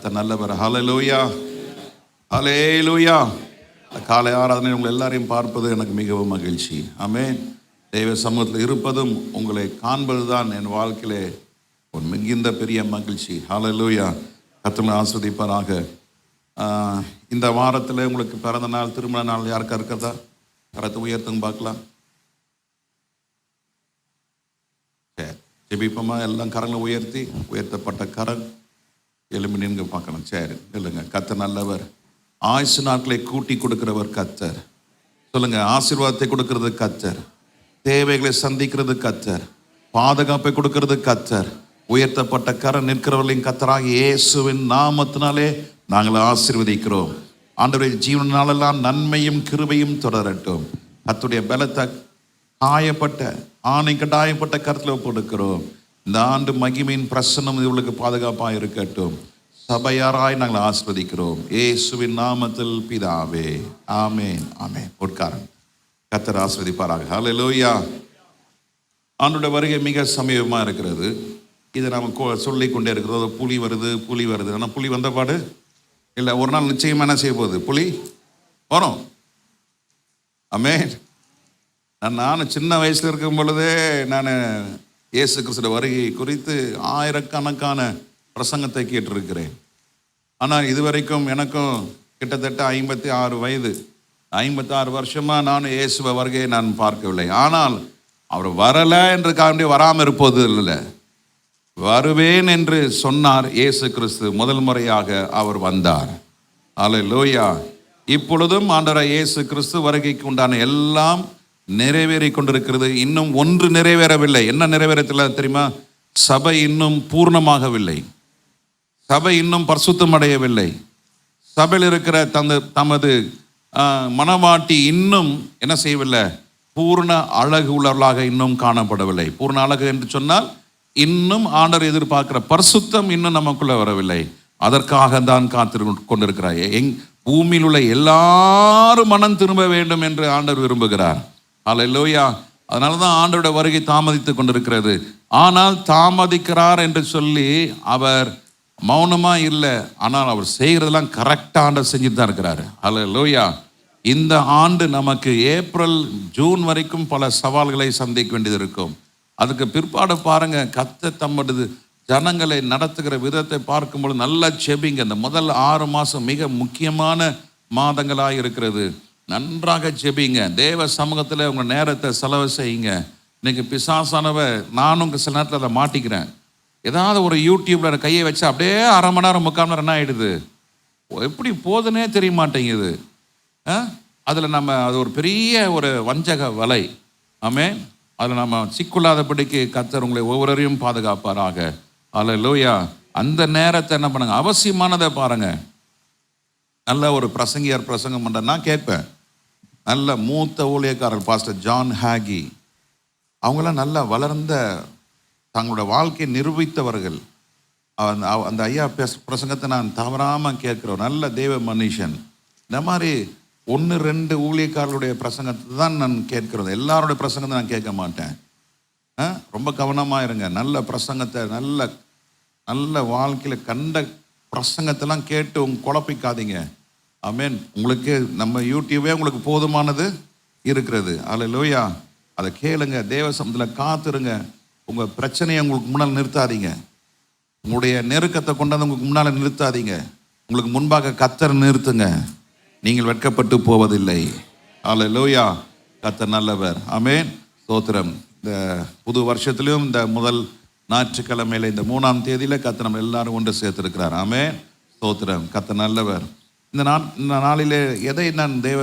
கர்த்தர் நல்லவர். ஹல்லேலூயா, ஹல்லேலூயா. காலை ஆராதனை உங்களை எல்லாரையும் பார்ப்பது எனக்கு மிகவும் மகிழ்ச்சி. ஆமென். தெய்வ சமூகத்தில் இருப்பதும் உங்களை காண்பது தான் என் வாழ்க்கையிலே ஒரு மிகுந்த பெரிய மகிழ்ச்சி. ஹல்லேலூயா. கர்த்தர் ஆசீர்வதிப்பாராக. இந்த வாரத்தில் உங்களுக்கு பிறந்த நாள், திருமண நாள் யாருக்கா இருக்கிறதா? கரத்தை உயர்த்துங்க பார்க்கலாம். சரி, ஜெபிப்போமா? எல்லாம் கரங்களை உயர்த்தி, உயர்த்தப்பட்ட கரம் எலும்பி நின்று பார்க்கணும். சரி, இல்லைங்க. கர்த்தர் நல்லவர். ஆயுசு நாட்களை கூட்டி கொடுக்கிறவர் கர்த்தர். சொல்லுங்க, ஆசீர்வாதத்தை கொடுக்கிறது கர்த்தர், தேவைகளை சந்திக்கிறது கர்த்தர், பாதுகாப்பை கொடுக்கிறது கர்த்தர். உயர்த்தப்பட்ட கரம் நிற்கிறவர்களின் கர்த்தராகிய இயேசுவின் நாமத்தினாலே நாங்கள் ஆசீர்வதிக்கிறோம். ஆண்டவருடைய ஜீவனாலெல்லாம் நன்மையும் கிருபையும் தொடரட்டும். கர்த்தருடைய பலத்தை காயப்பட்ட ஆணைக்கட்டாயப்பட்ட கருத்தில் கொடுக்கிறோம். இந்த ஆண்டு மகிமையின் பிரசன்னம் இவர்களுக்கு பாதுகாப்பாக இருக்கட்டும். சபையாராய் நாங்கள் ஆசீர்வதிக்கிறோம் இயேசுவின் நாமத்தில் பிதாவே, ஆமென், ஆமென். உட்காரன். கர்த்தர் ஆசீர்வதிப்பாராக. ஹல்லேலூயா. ஆண்டோட வருகை மிக சமீபமாக இருக்கிறது. இதை நம்ம சொல்லி கொண்டே இருக்கிறது. புலி வருது, புலி வருது. ஆனால் புலி வந்த பாடு இல்லை. ஒரு நாள் நிச்சயமாக என்ன செய்ய போகுது? புலி வரும். ஆமென். நான் சின்ன வயசில் இருக்கும் பொழுதே நான் இயேசு கிறிஸ்துவின் வருகை குறித்து ஆயிரக்கணக்கான பிரசங்கத்தை கேட்டிருக்கிறேன். ஆனால் இதுவரைக்கும் எனக்கும் கிட்டத்தட்ட 56 வயது, 56 வருஷமாக நான் இயேசுவ வருகையை நான் பார்க்கவில்லை. ஆனால் அவர் வரலை என்று காண்டி வராமல் இருப்பது இல்லை, வருவேன் என்று சொன்னார் இயேசு கிறிஸ்து. முதல் முறையாக அவர் வந்தார். அல்லேலூயா. இப்பொழுதும் ஆண்டவராகிய இயேசு கிறிஸ்து வருகைக்கு உண்டான எல்லாம் நிறைவேறி கொண்டிருக்கிறது. இன்னும் ஒன்று நிறைவேறவில்லை. என்ன நிறைவேறத்தில்லை தெரியுமா? சபை இன்னும் பூர்ணமாகவில்லை. சபை இன்னும் பரிசுத்தம் அடையவில்லை. சபையில் இருக்கிற தமது மனவாட்டி இன்னும் என்ன செய்யவில்லை? பூர்ண அழகு உள்ளவர்களாக இன்னும் காணப்படவில்லை. பூர்ண அழகு என்று சொன்னால் இன்னும் ஆண்டவர் எதிர்பார்க்கிற பரிசுத்தம் இன்னும் நமக்குள்ள வரவில்லை. அதற்காக தான் காத்து கொண்டிருக்கிறார். பூமியில் உள்ள எல்லாரும் மனம் திரும்ப வேண்டும் என்று ஆண்டவர் விரும்புகிறார். அல்லேலூயா. அதனால தான் ஆண்டவருடைய வருகை தாமதித்து கொண்டிருக்கிறது. ஆனால் தாமதிக்கிறார் என்று சொல்லி அவர் மௌனமா இல்லை. ஆனால் அவர் செய்கிறதெல்லாம் கரெக்டாக ஆண்டவர் செஞ்சுட்டு தான் இருக்கிறாரு. அல்லேலூயா. இந்த ஆண்டு நமக்கு ஏப்ரல் ஜூன் வரைக்கும் பல சவால்களை சந்திக்க வேண்டியது இருக்கும். அதுக்கு பிற்பாடு பாருங்க, கர்த்தர் தம்மது ஜனங்களை நடத்துகிற விதத்தை பார்க்கும்போது நல்லா செபிங்க. இந்த முதல் 6 மாதம் மிக முக்கியமான மாதங்களாக இருக்கிறது. நன்றாக செபிங்க. தேவ சமூகத்தில் உங்கள் நேரத்தை செலவு செய்யுங்க. இன்னைக்கு பிசாசானவ, நானும் சில நேரத்தில் அதை மாட்டிக்கிறேன். ஏதாவது ஒரு யூடியூப்ல கையை வச்சா அப்படியே அரை மணி நேரம் 3/4 மணி நேரம் என்ன ஆகிடுது, எப்படி போதுன்னே தெரிய மாட்டேங்குது. அதில் நம்ம அது ஒரு பெரிய ஒரு வஞ்சக வலை. ஆமென். அதில் நம்ம சிக்குள்ளாதபடிக்கு கர்த்தர் உங்களை ஒவ்வொருவரையும் பாதுகாப்பாராக. அல்லேலூயா. அந்த நேரத்தை என்ன பண்ணுங்க, அவசியமானதை பாருங்க. நல்ல ஒரு பிரசங்கியார் பிரசங்கம் பண்ணுற நான் கேட்பேன். நல்ல மூத்த ஊழியக்காரர் பாஸ்டர் ஜான் ஹாகி, அவங்களாம் நல்ல வளர்ந்த தங்களோட வாழ்க்கையை நிரூபித்தவர்கள். அந்த ஐயா பிரசங்கத்தை நான் தவறாமல் கேட்குறோம். நல்ல தெய்வ மனுஷன். இந்த மாதிரி 1-2 ஊழியக்காரர்களுடைய பிரசங்கத்தை தான் நான் கேட்கிறது. எல்லாருடைய பிரசங்கத்தை நான் கேட்க மாட்டேன். ரொம்ப கவனமாக இருங்க. நல்ல பிரசங்கத்தை, நல்ல நல்ல வாழ்க்கையில் கண்ட பிரசங்கத்தெல்லாம் கேட்டு குழப்பிக்காதீங்க. ஆமென். உங்களுக்கு நம்ம யூடியூபே உங்களுக்கு போதுமானது இருக்கிறது. அல்லேலூயா. அதை கேளுங்க. தேவ சமூகத்தில் காத்துருங்க. உங்கள் பிரச்சனையை உங்களுக்கு முன்னால் நிறுத்தாதீங்க. உங்களுடைய நெருக்கத்தை கொண்டாந்து உங்களுக்கு முன்னால் நிறுத்தாதீங்க. உங்களுக்கு முன்பாக கர்த்தர் நிறுத்துங்க. நீங்கள் வெட்கப்பட்டு போவதில்லை. அல்லேலூயா. கர்த்தர் நல்லவர். ஆமென். ஸ்தோத்திரம். இந்த புது வருஷத்துலையும் இந்த முதல் ஞாயிற்றுக்கிழமையில இந்த 3ஆம் தேதியில் கர்த்தர் நம்ம எல்லாரும் ஒன்று சேர்த்திருக்கிறார். ஆமென். ஸ்தோத்திரம். கர்த்தர் நல்லவர். இந்த நாளிலே எதை நான் தேவ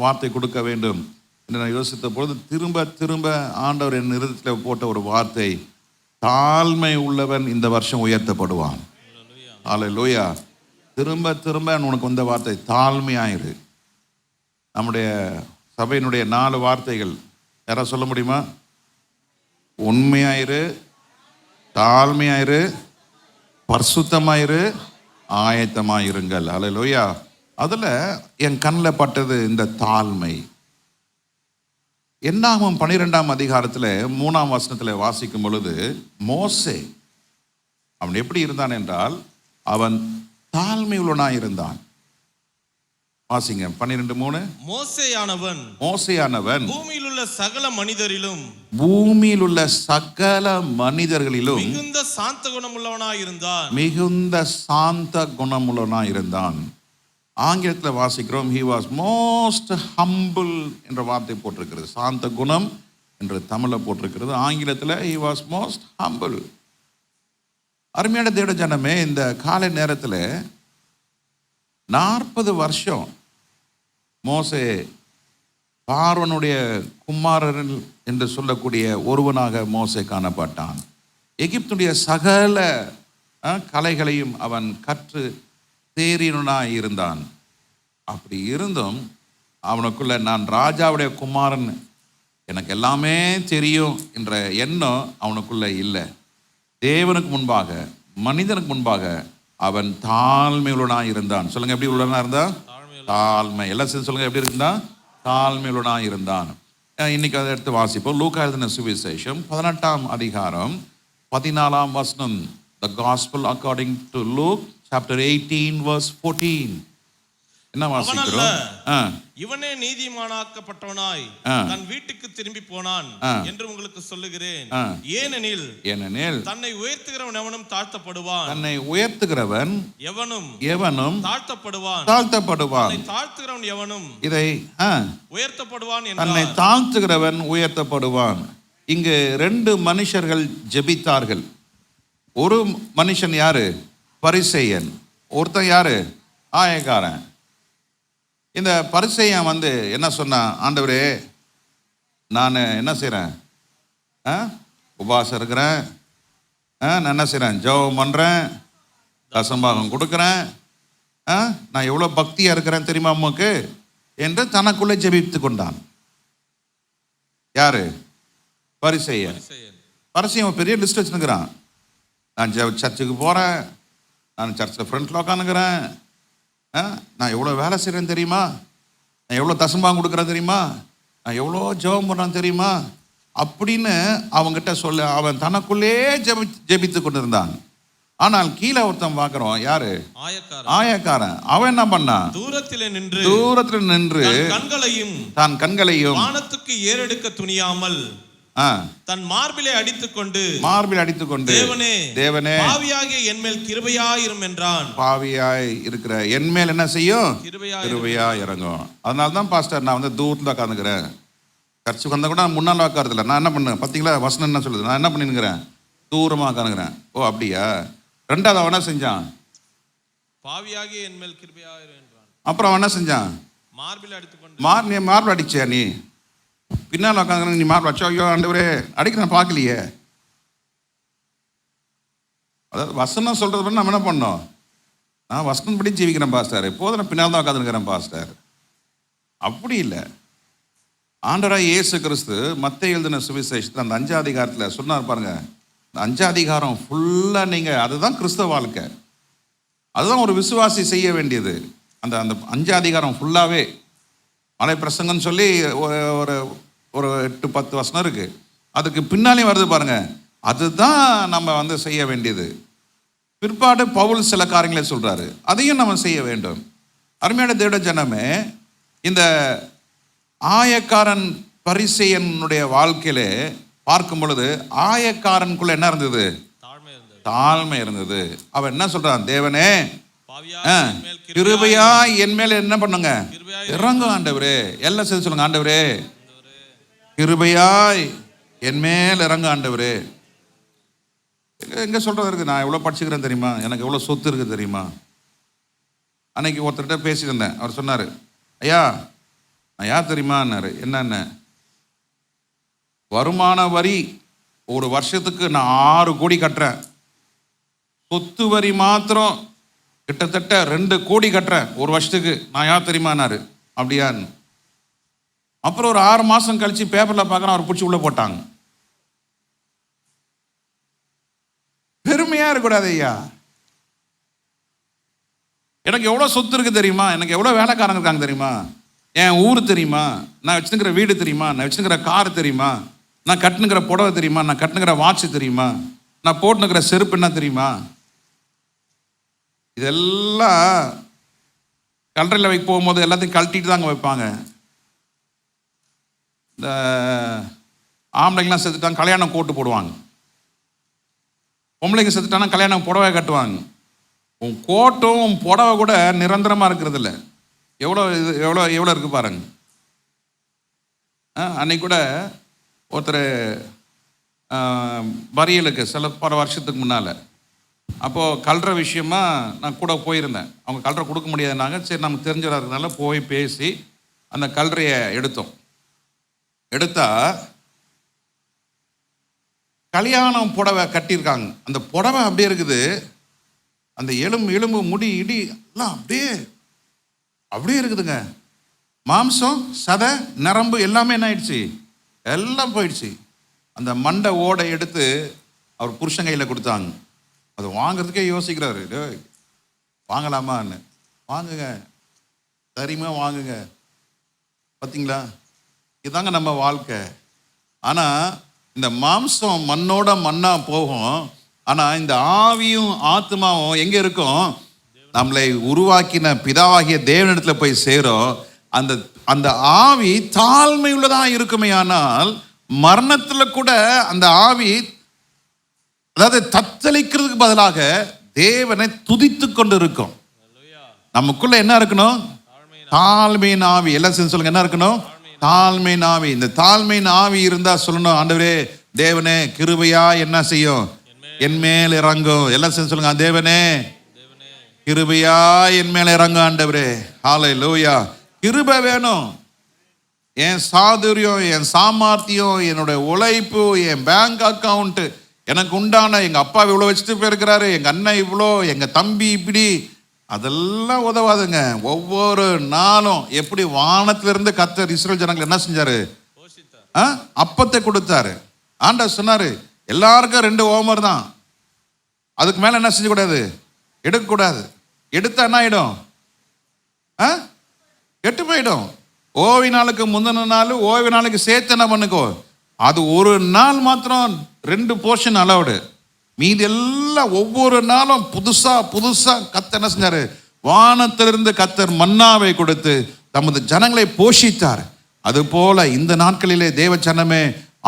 வார்த்தை கொடுக்க வேண்டும் என்று நான் யோசித்த பொழுது திரும்ப திரும்ப ஆண்டவர் என் நிறுத்தத்தில் போட்ட ஒரு வார்த்தை, தாழ்மை உள்ளவன் இந்த வருஷம் உயர்த்தப்படுவான். அல்லேலூயா. திரும்ப திரும்ப உனக்கு வந்த வார்த்தை தாழ்மையாயிரு. நம்முடைய சபையினுடைய 4 வார்த்தைகள் யாராவது சொல்ல முடியுமா? உண்மையாயிரு, தாழ்மையாயிரு, பரிசுத்தமாயிரு, ஆயத்தமாயிருங்கள். அல்லேலூயா. அதில் என் கண்ணில் பட்டது இந்த தாழ்மை. என்னாகும் 12ஆம் அதிகாரத்தில் 3ஆம் வசனத்தில் வாசிக்கும் பொழுது, மோசே அவன் எப்படி இருந்தான் என்றால், அவன் தாழ்மை உள்ளவனாய் இருந்தான். வாசிங்க 12:3. மோசேயானவன் பூமியில் உள்ள சகல மனிதரிலும் மிகுந்த சாந்த குணமுள்ளவனாய் இருந்தான். ஆங்கிலத்தில் வாசிக்கிறோம், he was most humble என்ற வார்த்தை போட்டிருக்கிறது. சாந்த குணம் என்று தமிழில் போட்டிருக்கிறது. ஆங்கிலத்தில் he was most humble. அருமையான தேவ ஜனமே, இந்த காலை நேரத்தில் 40 வருஷம் மோசே பார்வனுடைய குமாரன் என்று சொல்லக்கூடிய ஒருவனாக மோசே காணப்பட்டான். எகிப்துடைய சகல கலைகளையும் அவன் கற்று தேறினாய் இருந்தான். அப்படி இருந்தும் அவனுக்குள்ள நான் ராஜாவுடைய குமாரன், எனக்கு எல்லாமே தெரியும் என்ற எண்ணம் அவனுக்குள்ள இல்லை. தேவனுக்கு முன்பாக, மனிதனுக்கு முன்பாக அவன் தாழ்மையுள்ளனாய் இருந்தான். சொல்லுங்க, எப்படி உள்ளனா இருந்தா? தாழ்மை. எல்லாம் சேர்ந்து சொல்லுங்க, எப்படி இருந்தா? தாழ்மையுள்ளனாய் இருந்தான். இன்னைக்கு அதை எடுத்து வாசிப்போம். லூக்கா எழுதின சுவிசேஷம் 18ஆம் அதிகாரம் 14ஆம் வசனம். The Gospel according to Luke chapter 18 verse 14. என்ன வாசிக்கிறோம்? இவனே நீதிமானாக்கப்பட்டவனாய் தன் வீட்டுக்கு திரும்பி போனான் என்று உங்களுக்கு சொல்லுகிறேன். ஏனெனில் தன்னை உயர்த்துகிறவன் எவனும் தாழ்த்தப்படுவான், தன்னை உயர்த்துகிறவன் எவனும் தாழ்த்தப்படுவான், தாழ்த்துகிறவன் எவனும் இதை உயர்த்தப்படுவான். தன்னை தாழ்த்துகிறவன் உயர்த்தப்படுவான். இங்கு 2 மனுஷர்கள் ஜெபித்தார்கள். ஒரு மனுஷன் யாரு? பரிசேயன். ஒருத்தன் யாரு? ஆயக்காரன். இந்த பரிசேயன் என்ன சொன்னான்? ஆண்டவரே, நான் என்ன செய்கிறேன்? உபவாசம் இருக்கிறேன், நான் என்ன செய்கிறேன்? ஜெபம் பண்ணுறேன், தசம்பாகம் கொடுக்குறேன், நான் எவ்வளோ பக்தியாக இருக்கிறேன் தெரியுமா உமக்கு என்று தனக்குள்ளே ஜெபித்து கொண்டான். யாரு? பரிசேயன். பரிசேயன் பெரிய லிஸ்ட் வச்சுருக்கிறான். நான் சர்ச்சுக்கு போகிறேன், நான் சர்ச்சில் ஃப்ரண்ட்டில் உட்காந்துக்கிறேன், நான் எவ்வளோ வேலை செய்கிறேன் தெரியுமா, நான் எவ்வளோ தசம்பாகம் கொடுக்குறேன் தெரியுமா, நான் எவ்வளோ ஜெபம் பண்ணுறேன் தெரியுமா அப்படின்னு அவங்ககிட்ட சொல்ல அவன் தனக்குள்ளே ஜெபித்து கொண்டிருந்தான். ஆனால் கீழே ஒருத்தன் பார்க்குறோம். யாரு? ஆயக்காரன். அவன் என்ன பண்ணான்? தூரத்தில் நின்று தான் கண்களையும் வானத்துக்கு ஏறெடுக்க துணியாமல் தன் மார்பிலை அடித்துக்கொண்டு தேவனே பாவியாகிய என்மேல் கிருபையாயிரும் என்றான். பாவியாய் இருக்கிற என்மேல் என்ன செய்யும்? கிருபையா இறங்கும். அதனால தான் பாஸ்டர் நான் தூரத்தில் உட்காந்துக்கிறேன். சர்ச்சுக்கு வந்தால் கூட முன்னால் உட்காரதில்லை. நான் என்ன பண்ணேன் பார்த்தீங்களா? வசனம் என்ன சொல்லுது? நான் என்ன பண்ணிருக்கிறேன்? தூரமாக உட்காந்துக்கிறேன். ஓ அப்படியா? 2வது அவன் என்ன செஞ்சான்? பாவியாகிய என்மேல் கிருபையாயிரும் என்றான். அப்புறம் அவன் என்ன செஞ்சான்? மார்பிலை அடித்துக்கொண்டு மார்பில் அடிச்சியா? நீ பின்னால் உட்காந்து நீ மார்பில் அடிச்சோ? ஐயோ ஆண்டவரே அடிக்கிறேன் பார்க்கலையே. அதாவது வசனம் சொல்றது நம்ம என்ன பண்ணோம்? நான் வசனம் படி ஜீவிக்கிறேன் பாஸ்டர், எப்போதும் நான் பின்னால் தான் உட்காந்துருக்கிறேன் பாஸ்டர். அப்படி இல்லை. ஆண்டவராய் இயேசு கிறிஸ்து மத்தேயு எழுதின சுவிசேஷத்தில் அந்த 5ஆம் அதிகாரத்தில் சொன்னார் பாருங்க. அந்த 5ஆம் அதிகாரம் ஃபுல்லாக நீங்கள், அதுதான் கிறிஸ்தவ வாழ்க்கை, அதுதான் ஒரு விசுவாசி செய்ய வேண்டியது. அந்த 5ஆம் அதிகாரம் ஃபுல்லாகவே மலை பிரசங்கன்னு சொல்லி ஒரு 8-10 வசனம் இருக்கு. அதுக்கு பின்னாலே வருது பாருங்க. அதுதான் நம்ம செய்ய வேண்டியது. பிற்பாடு பவுல் சில காரியங்களை சொல்றாரு, அதையும் நம்ம செய்ய வேண்டும். அருமையான தேவ ஜனமே, இந்த ஆயக்காரன் பரிசேயனுடைய வாழ்க்கையில பார்க்கும் பொழுது ஆயக்காரனுக்குள்ள என்ன இருந்தது? தாழ்மை இருந்தது. அவன் என்ன சொல்றான்? தேவனே கிருபையா என் மேல என்ன பண்ணுங்க? இறங்கு ஆண்டவரே. எல்லாம் சேர்த்து சொல்லுங்க, ஆண்டவரே கிருபையாய் என் மேல் இறங்கு ஆண்டவரே. எங்க சொல்றது இருக்கு? நான் எவ்வளவு படிச்சுக்கிறேன் தெரியுமா, எனக்கு எவ்வளவு சொத்து இருக்கு தெரியுமா. அன்னைக்கு ஒருத்தர்கிட்ட பேசிட்டு இருந்தேன். அவர் சொன்னாரு, ஐயா நான் யார் தெரியுமான்னாரு. என்னென்ன? வருமான வரி ஒரு வருஷத்துக்கு நான் 6 கோடி கட்டுறேன், சொத்து வரி மாத்திரம் கிட்டத்தட்ட 2 கோடி கட்டுறேன் ஒரு வருஷத்துக்கு. நான் யார் தெரியுமானாரு. அப்படியான்னு. அப்புறம் ஒரு 6 மாசம் கழிச்சு பேப்பர்ல பார்க்குறேன், அவர் பிடிச்சி உள்ள போட்டாங்க. பெருமையா இருக்கக்கூடாது ஐயா. எனக்கு எவ்வளோ சொத்து இருக்கு தெரியுமா, எனக்கு எவ்வளோ வேலைக்காரங்க இருக்காங்க தெரியுமா, என் ஊர் தெரியுமா, நான் வச்சுருக்கிற வீடு தெரியுமா, நான் வச்சுருக்கிற கார் தெரியுமா, நான் கட்டுனுக்கிற புடவை தெரியுமா, நான் கட்டுனுக்கிற வாட்ச் தெரியுமா, நான் போட்டுனுக்கிற செருப்பு என்ன தெரியுமா. இதெல்லாம் கல்லறையில் வைக்க போகும்போது எல்லாத்தையும் கழட்டிட்டு தாங்க வைப்பாங்க. இந்த ஆம்பளைங்கெலாம் செத்துட்டாங்க, கல்யாணம் கோட்டு போடுவாங்க. பொம்பளைங்க செத்துட்டாங்கன்னா கல்யாணம் புடவை கட்டுவாங்க. உன் கோட்டும் உன் புடவை கூட நிரந்தரமாக இருக்கிறது இல்லை. எவ்வளோ இது எவ்வளோ எவ்வளோ இருக்குது பாருங்க. அன்னைக்கு கூட ஒருத்தர் பரியலுக்கு பல வருஷத்துக்கு முன்னால், அப்போது கல்ற விஷயமா நான் கூட போயிருந்தேன். அவங்க கல்ற கொடுக்க முடியாதுனாங்க. சரி நமக்கு தெரிஞ்சவராக இருக்கிறதுனால போய் பேசி அந்த கல்றையை எடுத்தா கல்யாணம் புடவை கட்டியிருக்காங்க. அந்த புடவை அப்படியே இருக்குது. அந்த எலும்பு முடி இடி எல்லாம் அப்படியே இருக்குதுங்க. மாம்சம் சதை நரம்பு எல்லாமே என்ன ஆயிடுச்சு, எல்லாம் போயிடுச்சு. அந்த மண்டை ஓடை எடுத்து அவர் புருஷன் கையில் கொடுத்தாங்க. அதை வாங்கிறதுக்கே யோசிக்கிறாரு, வாங்கலாமான்னு. வாங்குங்க, சரிமா வாங்குங்க. பார்த்தீங்களா, இதுதாங்க நம்ம வாழ்க்கை. ஆனால் இந்த மாம்சம் மண்ணோட மண்ணா போகும். ஆனால் இந்த ஆவியும் ஆத்மாவும் எங்கே இருக்கும்? நம்மளை உருவாக்கின பிதாவாகிய தேவனிடத்தில் போய் சேரும். அந்த ஆவி தாழ்மை உள்ளதாக இருக்குமே. ஆனால் மரணத்தில் கூட அந்த ஆவி, அதாவது தத்தளிக்கிறதுக்கு பதிலாக தேவனை துதித்து கொண்டு இருக்கும். நமக்குள்ள என்ன இருக்கணும்? தாழ்மையின் ஆவி. எல்லாம் சேர்ந்து சொல்லுங்க, என்ன இருக்கணும்? தாழ்மையின் ஆவி. இந்த தாழ்மையின் ஆவி இருந்தா சொல்லணும், ஆண்டவரே தேவனே கிருபையா என்ன செய்யும்? என் மேல் இறங்கும். எல்லாம் சேர்ந்து சொல்லுங்க, தேவனே கிருபையா என் மேல இறங்கும் ஆண்டவரே. ஹல்லேலூயா. கிருபை வேணும். என் சாதுரியம், என் சாமர்த்தியம், என்னுடைய உழைப்பு, என் பேங்க் அக்கவுண்ட், எனக்கு உண்டான எங்க அப்பா இவ்வளோ வச்சுட்டு போயிருக்கிறாரு, எங்க அண்ணன் இவ்வளோ, எங்க தம்பி இப்படி, அதெல்லாம் உதவாதுங்க. ஒவ்வொரு நாளும் எப்படி வானத்திலிருந்து கர்த்தர் இஸ்ரவேல் ஜனங்கள் என்ன செஞ்சாரு? அப்பத்தை கொடுத்தாரு. ஆண்டவர் சொன்னாரு, எல்லாருக்கும் 2 ஓமர் தான், அதுக்கு மேல என்ன செஞ்சக்கூடாது? எடுக்கக்கூடாது. எடுத்தா என்ன ஆயிடும்? கெட்டு போயிடும். ஓய்வு நாளுக்கு முந்தின நாள், ஓய்வு நாளுக்கு சேர்த்து என்ன பண்ணுக்கோ, அது ஒரு நாள் மாத்திரம் 2 போர்ஷன் அலவுடு. மீதி எல்லாம் ஒவ்வொரு நாளும் புதுசா கர்த்தர் என்ன செஞ்சாரு? வானத்திலிருந்து கர்த்தர் மன்னாவை கொடுத்து தமது ஜனங்களை போஷித்தார். அது போல இந்த நாட்களிலே தேவ ஜனமே,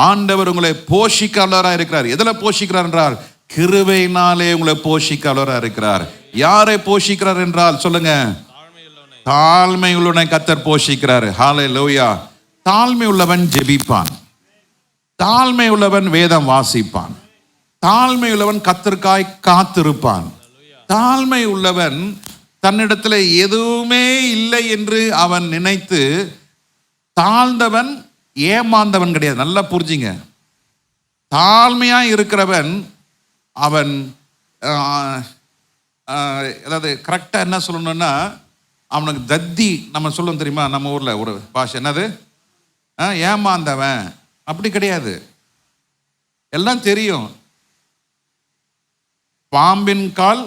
ஆண்டவர் உங்களை போஷிக்காளராக இருக்கிறார். எதில் போஷிக்கிறார் என்றால் கிருபையினாலே உங்களை போஷிக்காளராக இருக்கிறார். யாரை போஷிக்கிறார் என்றால் சொல்லுங்க, தாழ்மை உள்ளவனை கர்த்தர் போஷிக்கிறார். ஹல்லேலூயா. தாழ்மை உள்ளவன் ஜெபிப்பான், தாழ்மை உள்ளவன் வேதம் வாசிப்பான், தாழ்மை உள்ளவன் கர்த்தருக்காய் காத்திருப்பான். தாழ்மை உள்ளவன் தன்னிடத்தில் எதுவுமே இல்லை என்று அவன் நினைத்து, தாழ்ந்தவன் ஏமாந்தவன் கிடையாது. நல்லா புரிஞ்சுங்க. தாழ்மையா இருக்கிறவன் அவன் அதாவது கரெக்டா என்ன சொல்லணும்னா, அவனுக்கு தத்தி நம்ம சொல்லுவோம் தெரியுமா, நம்ம ஊர்ல ஒரு பாஷை என்னது, ஏமாந்தவன். அப்படி கிடையாது, எல்லாம் தெரியும். பாம்பின் கால்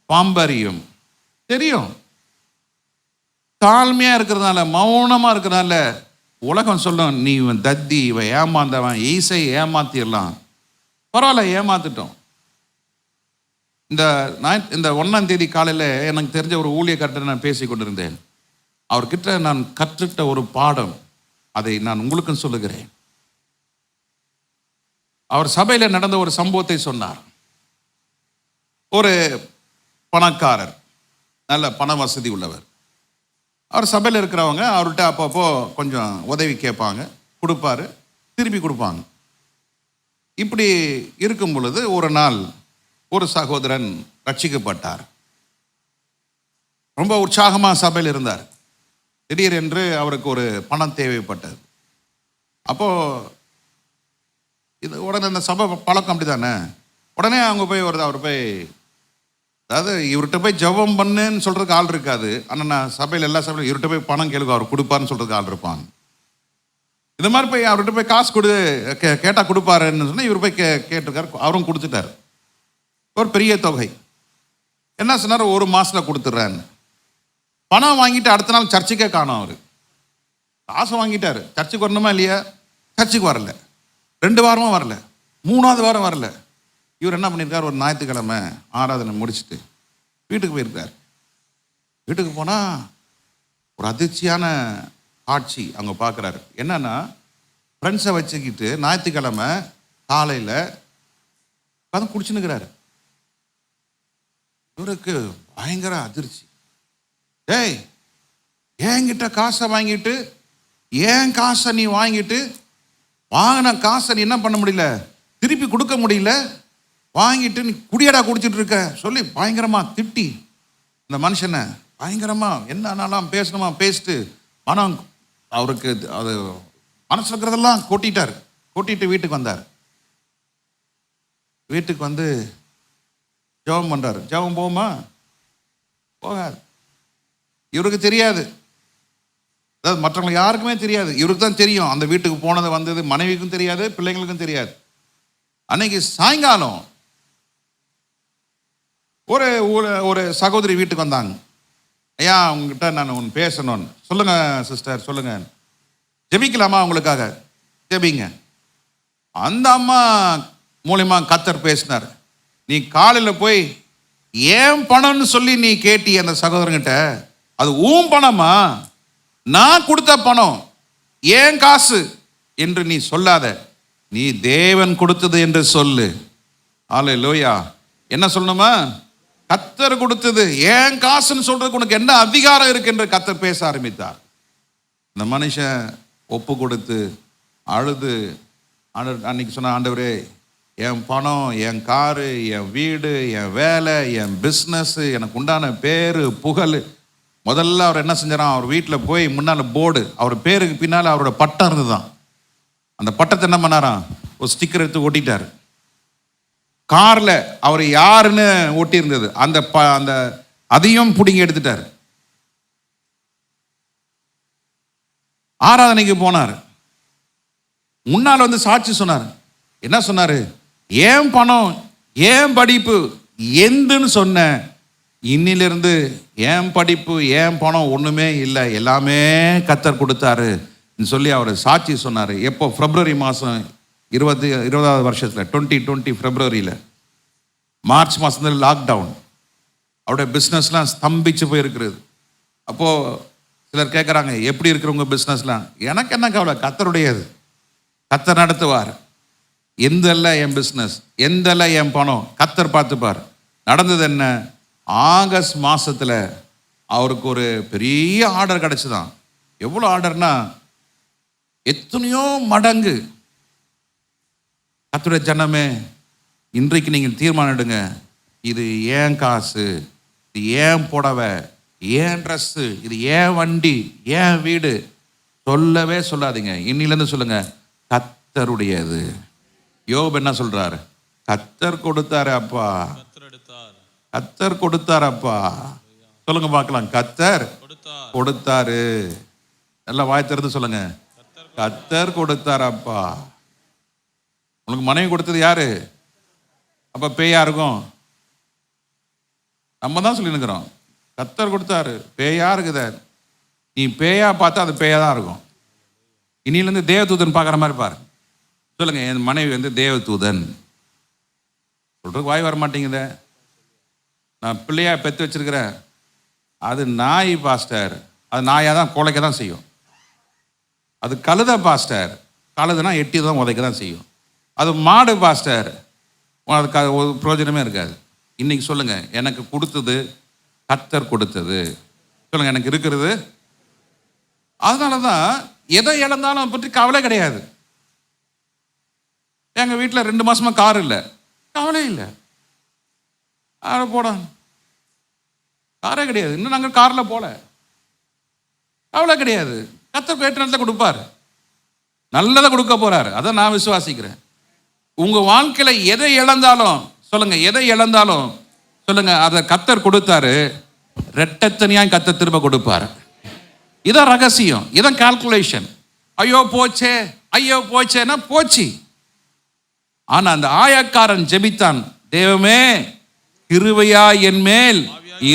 பாம்பறியும் தெரியும். தாழ்மையா இருக்கிறதுனால, மௌனமா இருக்கிறதுனால உலகம் சொல்லும், நீ இவன் தத்தி, இவன் ஏமாந்தவன், ஈசை ஏமாத்திடலாம். பரவாயில்ல, ஏமாத்திட்டோம். இந்த 1ஆம் தேதி காலையில் எனக்கு தெரிஞ்ச ஒரு ஊழியக்காரர்கிட்ட நான் பேசி கொண்டிருந்தேன். அவர்கிட்ட நான் கற்றுட்ட ஒரு பாடம், அதை நான் உங்களுக்கும் சொல்லுகிறேன். அவர் சபையில் நடந்த ஒரு சம்பவத்தை சொன்னார். ஒரு பணக்காரர், நல்ல பண வசதி உள்ளவர். அவர் சபையில் இருக்கிறவங்க அவர்கிட்ட அப்பப்போ கொஞ்சம் உதவி கேட்பாங்க, கொடுப்பாரு, திருப்பி கொடுப்பாங்க. இப்படி இருக்கும் பொழுது ஒரு நாள் ஒரு சகோதரன் ரட்சிக்கப்பட்டார். ரொம்ப உற்சாகமாக சபையில் இருந்தார். திடீரென்று அவருக்கு ஒரு பணம் தேவைப்பட்டது. அப்போ இது உடனே அந்த சபை பழக்கம் அப்படி தானே, உடனே அவங்க போய் அவர் போய், அதாவது இவர்கிட்ட போய் ஜெபம் பண்ணுன்னு சொல்றதுக்கு ஆள் இருக்காது. ஆனால் நான் சபையில் எல்லா சபையிலும் இவர்கிட்ட போய் பணம் கேளுங்க, அவர் கொடுப்பாருன்னு சொல்றதுக்கு ஆள் இருப்பாங்க. இந்த மாதிரி போய் அவர்கிட்ட போய் காசு கேட்டால் கொடுப்பாருன்னு சொன்னால் இவர் போய் கேட்டிருக்காரு, அவரும் கொடுத்துட்டார். ஒரு பெரிய தொகை. என்ன சொன்னார், 1 மாசத்துல கொடுத்துட்றேன்னு. பணம் வாங்கிட்டு அடுத்த நாள் சர்ச்சுக்கே காணோம். அவர் காசு வாங்கிட்டாரு, சர்ச்சுக்கு வரணுமா இல்லையா? சர்ச்சுக்கு வரல. 2 வாரமும் வரல, 3ஆவது வாரம் வரல. இவர் என்ன பண்ணியிருக்காரு, ஒரு ஞாயிற்றுக்கிழமை ஆராதனை முடிச்சுட்டு வீட்டுக்கு போயிருக்கார். வீட்டுக்கு போனால் ஒரு அதிர்ச்சியான காட்சி அவங்க பார்க்குறாரு. என்னன்னா, ஃப்ரெண்ட்ஸை வச்சுக்கிட்டு ஞாயிற்றுக்கிழமை காலையில் உட்காந்து குடிச்சுன்னுக்கிறாரு. இவருக்கு பயங்கர அதிர்ச்சி. டேய், என்கிட்ட காசை வாங்கிட்டு, ஏன் காசை நீ வாங்கிட்டு, வாங்கின காசை நீ என்ன பண்ண முடியல, திருப்பி கொடுக்க முடியல, வாங்கிட்டு நீ குடியடா குடிச்சிட்டு இருக்க சொல்லி பயங்கரமாக திட்டி இந்த மனுஷனை பயங்கரமாக என்னன்னாலாம் பேசணுமா பேசிட்டு மனம் அவருக்கு அது மனசில் இருக்கிறதெல்லாம் கொட்டிட்டு வீட்டுக்கு வந்தார். வீட்டுக்கு வந்து ஜெபம் பண்ணுறாரு. ஜெபம் போகுமா? போகாது. இவருக்கு தெரியாது, அதாவது மற்றவங்களுக்கு யாருக்குமே தெரியாது. இவருக்கு தான் தெரியும். அந்த வீட்டுக்கு போனது வந்தது மனைவிக்கும் தெரியாது, பிள்ளைங்களுக்கும் தெரியாது. அன்னைக்கு சாயங்காலம் ஒரு ஒரு சகோதரி வீட்டுக்கு வந்தாங்க. ஐயா, உங்ககிட்ட நான் ஒன்று பேசணும்னு. சொல்லுங்க சிஸ்டர், சொல்லுங்க. ஜெபிக்கலாமா உங்களுக்காக? ஜெபிங்க. அந்த அம்மா மூலியமா கர்த்தர் பேசினார். நீ காலையில் போய் ஏன் பணம்னு சொல்லி நீ கேட்டி அந்த சகோதரங்கிட்ட, அது ஊன் பணமா, நான் கொடுத்த பணம், ஏன் காசு என்று நீ சொல்லாத, நீ தேவன் கொடுத்தது என்று சொல்லு. அல்லேலூயா. என்ன சொல்லணுமா? கர்த்தர் கொடுத்தது. ஏன் காசுன்னு சொல்றதுக்கு உனக்கு என்ன அதிகாரம் இருக்கு என்று கர்த்தர் பேச ஆரம்பித்தார். இந்த மனுஷன் ஒப்பு கொடுத்து அழுது அன்னைக்கு சொன்ன, ஆண்டவரே, என் பணம், என் காரு, என் வீடு, என் வேலை, என் பிஸ்னஸ், எனக்கு உண்டான பேரு புகழ். முதல்ல அவர் என்ன செஞ்சாராம், அவர் வீட்டில் போய் முன்னால் போர்டு, அவர் பேருக்கு பின்னால் அவரோட பட்டம் இருந்துதான். அந்த பட்டத்தை என்ன பண்ணாராம், ஒரு ஸ்டிக்கர் எடுத்து ஒட்டிட்டார். காரில் அவர் யாருன்னு ஒட்டி இருந்தது, அந்த அதையும் பிடிங்கி எடுத்துட்டார். ஆராதனைக்கு போனார். முன்னால் வந்து சாட்சி சொன்னார். என்ன சொன்னாரு? ஏன் பணம், ஏன் படிப்பு, எந்துன்னு சொன்ன, இன்னிலிருந்து ஏன் படிப்பு, ஏன் பணம் ஒன்றுமே இல்லை, எல்லாமே கர்த்தர் கொடுத்தாரு சொல்லி அவர் சாட்சி சொன்னார். எப்போ? பிப்ரவரி மாதம் 20வது வருஷத்தில் 2020 பிப்ரவரியில். மார்ச் மாதத்தில் லாக்டவுன். அவருடைய பிஸ்னஸ்லாம் ஸ்தம்பிச்சு போயிருக்கிறது. அப்போது சிலர் கேட்குறாங்க, எப்படி இருக்கிறவங்க பிஸ்னஸ்லாம்? எனக்கு என்ன கவலை, கர்த்தருடையது, கர்த்தர் நடத்துவார். எந்தல்ல என் பிஸ்னஸ், எந்தல்ல என் பணம், கர்த்தர் பார்த்துப்பார். நடந்தது என்ன? ஆகஸ்ட் மாதத்தில் அவருக்கு ஒரு பெரிய ஆர்டர் கிடச்சிதான். எவ்வளோ ஆர்டர்னா எத்தனையோ மடங்கு. கர்த்தருடைய ஜனமே, இன்றைக்கு நீங்கள் தீர்மானம் எடுங்க. இது ஏன் காசு, இது ஏன் புடவை, ஏன் ட்ரெஸ்ஸு, இது ஏன் வண்டி, ஏன் வீடு சொல்லவே சொல்லாதீங்க. இன்னிலேருந்து சொல்லுங்க, கர்த்தருடையது. யோபு என்ன சொல்றாரு? கர்த்தர் கொடுத்தாரு அப்பா, கர்த்தர் கொடுத்தாரு அப்பா. சொல்லுங்க பார்க்கலாம், கர்த்தர் கொடுத்தாரு. எல்லாம் வாய் திறந்து சொல்லுங்க, கர்த்தர் கொடுத்தாரு அப்பா. உனக்கு மனைவி கொடுத்தது யாரு? அப்ப பேயா இருக்கும்? நம்ம தான் சொல்லினுக்கிறோம். கர்த்தர் கொடுத்தாரு, பேயா இருக்குத. நீ பேயா பார்த்தா அது பேயா தான் இருக்கும். இனியிலேருந்து தேவதூதன் பார்க்குற மாதிரி பாரு. சொல்லுங்க, என் மனைவி வந்து தேவதூதன். சொல்றதுக்கு வாய் வர மாட்டேங்குத. நான் பிள்ளையா பெற்று வச்சிருக்கிறேன், அது நாய் பாஸ்டர், அது நாயாக தான் குலைக்க தான் செய்யும். அது கழுத பாஸ்டர், கழுதுனா எட்டி தான் உதைக்க தான் செய்யும். அது மாடு பாஸ்டர், அதுக்கு ஒரு பிரயோஜனமே இருக்காது. இன்னைக்கு சொல்லுங்க, எனக்கு கொடுத்தது கர்த்தர் கொடுத்தது. சொல்லுங்க, எனக்கு இருக்கிறது. அதனால தான் எதை இழந்தாலும் பற்றி கவலை கிடையாது. எங்கள் வீட்டில் 2 மாசமா கார் இல்லை, கவலை இல்லை. போட காரே கிடையாது, இன்னும் நாங்கள் காரில் போல, கவலை கிடையாது. கர்த்தர் கேட்ட நேரத்தில் கொடுப்பார், நல்லதை கொடுக்க போறாரு. அதை நான் விசுவாசிக்கிறேன். உங்க வாழ்க்கையில எதை இழந்தாலும் சொல்லுங்க, எதை இழந்தாலும் சொல்லுங்க, அதை கர்த்தர் கொடுத்தாரு, ரெட்டத்தனியாக கர்த்தர் திரும்ப கொடுப்பாரு. இதான் ரகசியம், இதான் கால்குலேஷன். ஐயோ போச்சே, ஐயோ போச்சேன்னா போச்சு. ஆனா அந்த ஆயக்காரன் ஜெபித்தான், தேவமே கிருபையா என் மேல்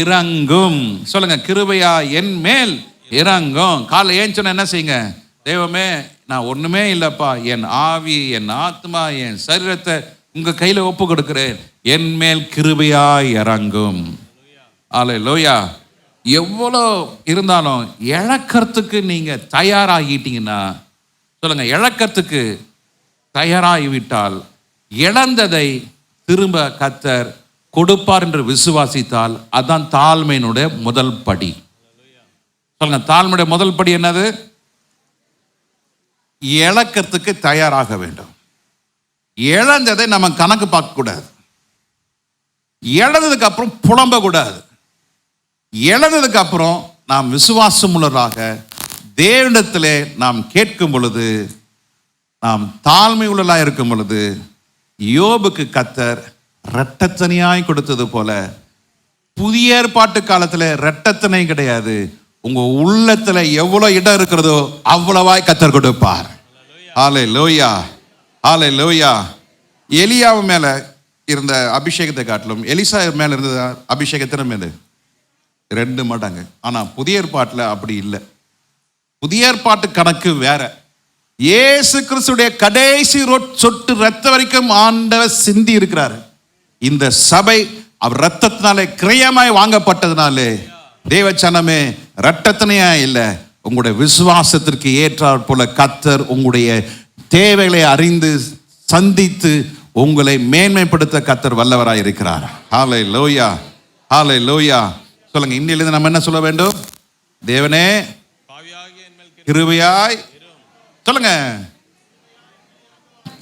இறங்கும். சொல்லுங்க, கிருபையா என் மேல் இறங்கும். காலை ஏன் சொன்ன என்ன செய்யுங்க, தேவமே நான் ஒண்ணுமே இல்லப்பா, என் ஆவி, என் ஆத்மா, என் சரீரத்தை உங்க கையில ஒப்பு கொடுக்கிறேன், என் மேல் கிருபையா இறங்கும். அல்லேலூயா. எவ்வளோ இருந்தாலும் இழக்கிறதுக்கு நீங்க தயாராகிட்டீங்கன்னா சொல்லுங்க, இழக்கிறதுக்கு தயாராகிவிட்டால் இழந்ததை திரும்ப கர்த்தர் கொடுப்பார் என்று விசுவாசித்தால் அதான் தாழ்மையினுடைய முதல் படி. சொல்லுங்க, தாழ்மையுடைய முதல் படி என்னது? இழக்கிறதுக்கு தயாராக வேண்டும். இழந்ததை நம்ம கணக்கு பார்க்க கூடாது. இழந்ததுக்கு அப்புறம் புலம்ப கூடாது. இழந்ததுக்கு அப்புறம் நாம் விசுவாசம் உள்ளவராக தேவனிடத்திலே நாம் கேட்கும் பொழுது, நாம் தாழ்மை உள்ளவராக இருக்கும் பொழுது, யோபுக்கு கர்த்தர் இரட்டத்தனையாய் கொடுத்தது போல புதிய ஏற்பாட்டு காலத்தில் இரட்டத்தனை கிடையாது. உங்க உள்ளத்துல எவ்வளவு இடம் இருக்கிறதோ அவ்வளவாய் கர்த்தர் கொடுப்பார். ஹல்லேலூயா, ஹல்லேலூயா. எலியாவு மேல இருந்த அபிஷேகத்தை காட்டிலும் எலிசா மேல இருந்த அபிஷேகத்தின மேல 2 மடங்கு. ஆனா புதிய ஏற்பாட்டுல அப்படி இல்லை. புதிய ஏற்பாட்டு கணக்கு வேற. இயேசு கிறிஸ்துடைய கடைசி சொட்டு ரத்த வரைக்கும் ஆண்டவர் சிந்தி இருக்கிறார். இந்த சபை அவர் ரத்தத்தினாலே கிரயமாய் வாங்கப்பட்டதுனாலே தேவச்சனமே இரட்டத்தனையா இல்லை, உங்களுடைய விசுவாசத்திற்கு ஏற்றாற் போல கர்த்தர் உங்களுடைய தேவைகளை அறிந்து சந்தித்து உங்களை மேன்மைப்படுத்த கர்த்தர் வல்லவராய் இருக்கிறார். ஹல்லேலூயா, ஹல்லேலூயா. சொல்லுங்க, இன்னிலிருந்து நம்ம என்ன சொல்ல வேண்டும்? தேவனே பாவியாகிய என் மேல் கிருபையாய். சொல்லுங்க,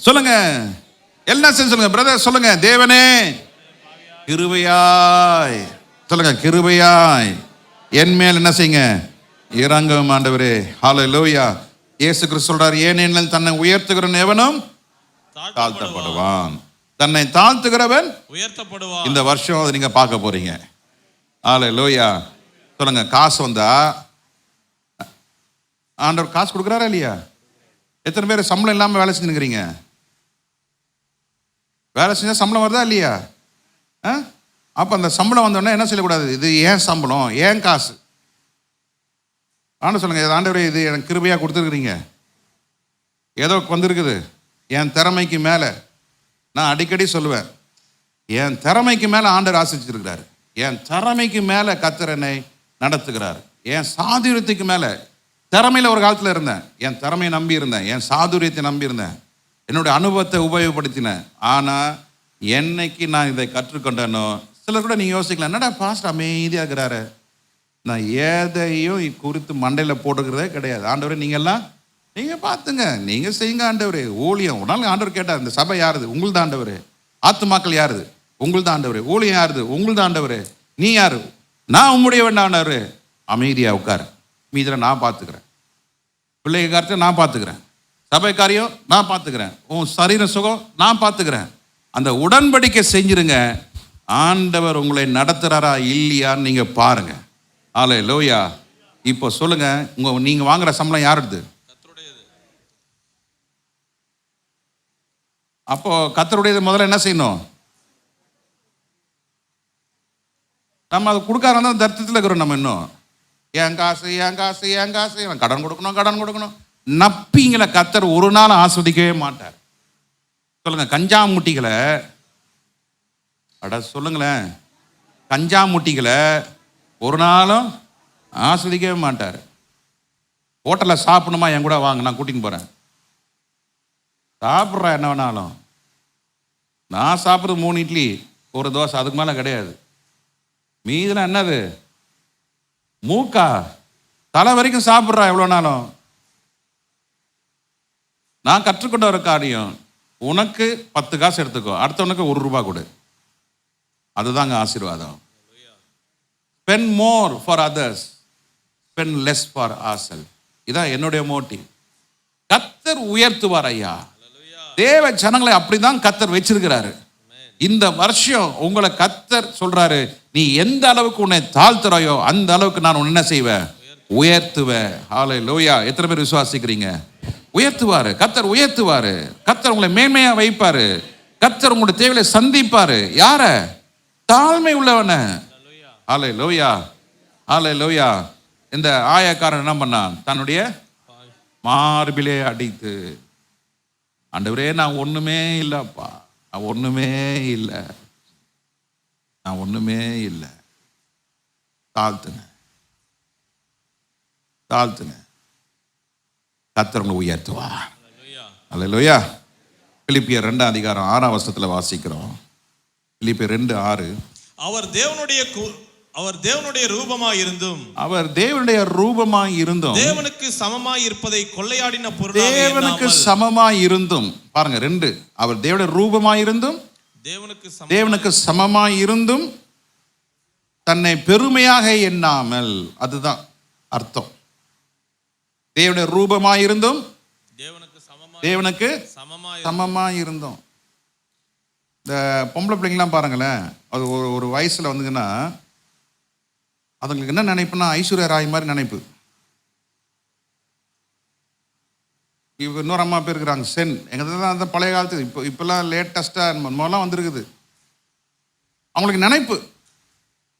சொல்லுங்க, எல்லாம் சொல்லுங்க பிரதர். சொல்லுங்க, தேவனே கிருபையாய். சொல்லுங்க, கிருபையாய் என் மேல் என்ன செய்யுங்க? இறங்கும் ஆண்டவரே. ஹல்லேலூயா. இயேசு கிறிஸ்து சொல்றார், ஏனெனில் தன்னை உயர்த்துகிறவன் எவனும் தாழ்த்தப்படுவான், தன்னை தாழ்த்துகிறவன் உயர்த்தப்படுவான். இந்த வருஷம் அதை நீங்க பார்க்க போறீங்க. ஹல்லேலூயா. சொல்லுங்க, காசு வந்தா ஆண்டவர் காசு கொடுக்குறாரா இல்லையா? எத்தனை பேர் சம்பளம் இல்லாம வேலை செஞ்சுருக்கிறீங்க? வேலை செஞ்சா சம்பளம் வருதா இல்லையா? அப்ப அந்த சம்பளம் வந்தோடனே என்ன செய்யக்கூடாது? இது ஏன் சம்பளம், ஏன் காசு? ஆண்டு சொல்லுங்க, ஆண்டவரே இது எனக்கு கிருபையா கொடுத்துருக்குறீங்க, ஏதோ வந்திருக்குது என் திறமைக்கு மேலே. நான் அடிக்கடி சொல்லுவேன், என் திறமைக்கு மேலே ஆண்டவர் ஆசிச்சிருக்கிறார். என் திறமைக்கு மேலே கர்த்தர் என்னை நடத்துகிறார். என் சாதுரியத்துக்கு மேலே. திறமையில் ஒரு காலத்தில் இருந்தேன், என் திறமையை நம்பி இருந்தேன், என் சாதுரியத்தை நம்பி இருந்தேன், என்னுடைய அனுபவத்தை உபயோகப்படுத்தினேன். ஆனால் என்னைக்கு நான் இதை கற்றுக்கொண்டேனோ, சிலர் கூட நீங்கள் யோசிக்கலாம், என்னடா பாஸ்டர் அமைதியாக இருக்கிறாரு. நான் எதையும் குறித்து மண்டையில் போட்டுக்கிறதே கிடையாது. ஆண்டவரே நீங்கள்லாம் நீங்கள் பார்த்துங்க, நீங்கள் செய்யுங்க ஆண்டவரே ஊழியம். ஒரு நாள் ஆண்டவர் கேட்டார், இந்த சபை யாருது? உங்களுது ஆண்டவரே. ஆத்துமாக்கள் யாருது? உங்களுது ஆண்டவரே. ஊழியம் யாருது? உங்களுது ஆண்டவரே. நீ யாரு? நான் உம்முடைய வேண்டாண்டவரே. அமைதியாக உட்காரு, மீதில் நான் பார்த்துக்கிறேன். பிள்ளைங்க காரியத்தை நான் பார்த்துக்கிறேன், சபை காரியம் நான் பார்த்துக்கிறேன், உன் சரீர சுகம் நான் பார்த்துக்கிறேன். அந்த உடன்படிக்கை செஞ்சிருங்க. ஆண்டவர் உங்களை நடத்துறாரா இல்லையான்னு நீங்க பாருங்க. ஹல்லேலூயா. இப்போ சொல்லுங்க, நீங்க வாங்குற சம்பளம் யாருது? அப்போ கர்த்தருடையது முதல்ல என்ன செய்யணும்? நம்ம அதை கொடுக்காத தர்த்தத்தில் இருக்கிறோம். நம்ம இன்னும் என் காசு என் காசு என் காசு, கடன் கொடுக்கணும் கடன் கொடுக்கணும் நப்பிங்களை கர்த்தர் ஒரு நாள் ஆஸ்வதிக்கவே மாட்டார். சொல்லுங்க, கஞ்சா முட்டிகளை சொல்லுங்களேன், கஞ்சா முட்டிகளை ஒரு நாளும் ஆஸ்வதிக்கவே மாட்டார். ஹோட்டலில் சாப்பிடணுமா, என் கூட வாங்க, நான் கூட்டின்னு போகிறேன், சாப்பிட்றேன் என்ன வேணாலும். நான் சாப்பிட்றது 3 இட்லி 1 தோசை, அதுக்கு மேலே கிடையாது. மீதில் என்னது? மூக்கா தலை வரைக்கும் சாப்பிட்றா எவ்வளோ நாளும். நான் கற்றுக்கொண்ட ஒரு காரியம், உனக்கு 10 காசு எடுத்துக்கோ, அடுத்தவனுக்கு 1 ரூபா கொடு. அதுதாங்க ஆசீர்வாதம். Spend more for others, spend less for ourselves. இதான் என்னுடைய மோட்டிவ். கர்த்தர் உயர்த்துவார் ஐயா. தேவ ஜனங்களை அப்படிதான் கர்த்தர் வச்சிருக்கிறாரு. இந்த வருஷம் உங்களை கர்த்தர் சொல்றாரு, நீ எந்த அளவுக்கு உன்னை தாழ்த்துறாயோ அந்த அளவுக்கு நான் உன்னை என்ன செய்வேன்? உயர்த்துவேன். ஹல்லேலூயா. எத்தனை பேர் விசுவாசிக்கிறீங்க? உயர்த்துவாரு கர்த்தர், உயர்த்துவாரு கர்த்தர், உங்களை மேன்மையா வைப்பாரு கர்த்தர், உங்களுடைய தேவையை சந்திப்பாரு. யார? தாழ்மை உள்ளவன. ஹல்லேலூயா, ஹல்லேலூயா. இந்த ஆயக்காரன் என்ன பண்ணான்? தன்னுடைய மார்பிலே அடித்து, ஆண்டவரே நான் ஒண்ணுமே இல்லப்பா, நான் ஒண்ணுமே இல்லை, நான் ஒண்ணுமே இல்லை, தாழ்த்துங்க, தாழ்த்துங்க. கர்த்தர் உங்களை உயர்த்துவா. அல்லேலூயா. பிலிப்பியர் 2 அதிகாரம் 6 வசனத்துல வாசிக்கிறோம். பிலிப்பியர் 2:6. அவர் தேவனுடைய ரூபமாய் இருந்தும் தேவனுக்கு சமமாய் இருப்பதை கொள்ளையாடின தேவனுக்கு சமமாய் இருந்தும், பாருங்க 2, அவர் தேவனுடைய ரூபமாய் இருந்தும் தேவனுக்கு சமமாய் இருந்தும் தன்னை பெருமையாக எண்ணாமல், அதுதான் அர்த்தம். தேவனுடைய ரூபமாய் இருந்தும் தேவனுக்கு சமமாய் இருந்தோம். இந்த பொம்பளை பிள்ளைங்களாம் பாருங்களேன், அது ஒரு வயசுல வந்துங்கன்னா அதுங்களுக்கு என்ன நினைப்புனா ஐஸ்வர்யா ராய் மாதிரி நினைப்பு. இப்போ இன்னொரு அம்மா பேர் இருக்கிறாங்க சென், எங்கள் தான் அந்த பழைய காலத்து, இப்போல்லாம் லேட்டஸ்ட்டாக முதல்லாம் வந்துருக்குது. அவங்களுக்கு நினைப்பு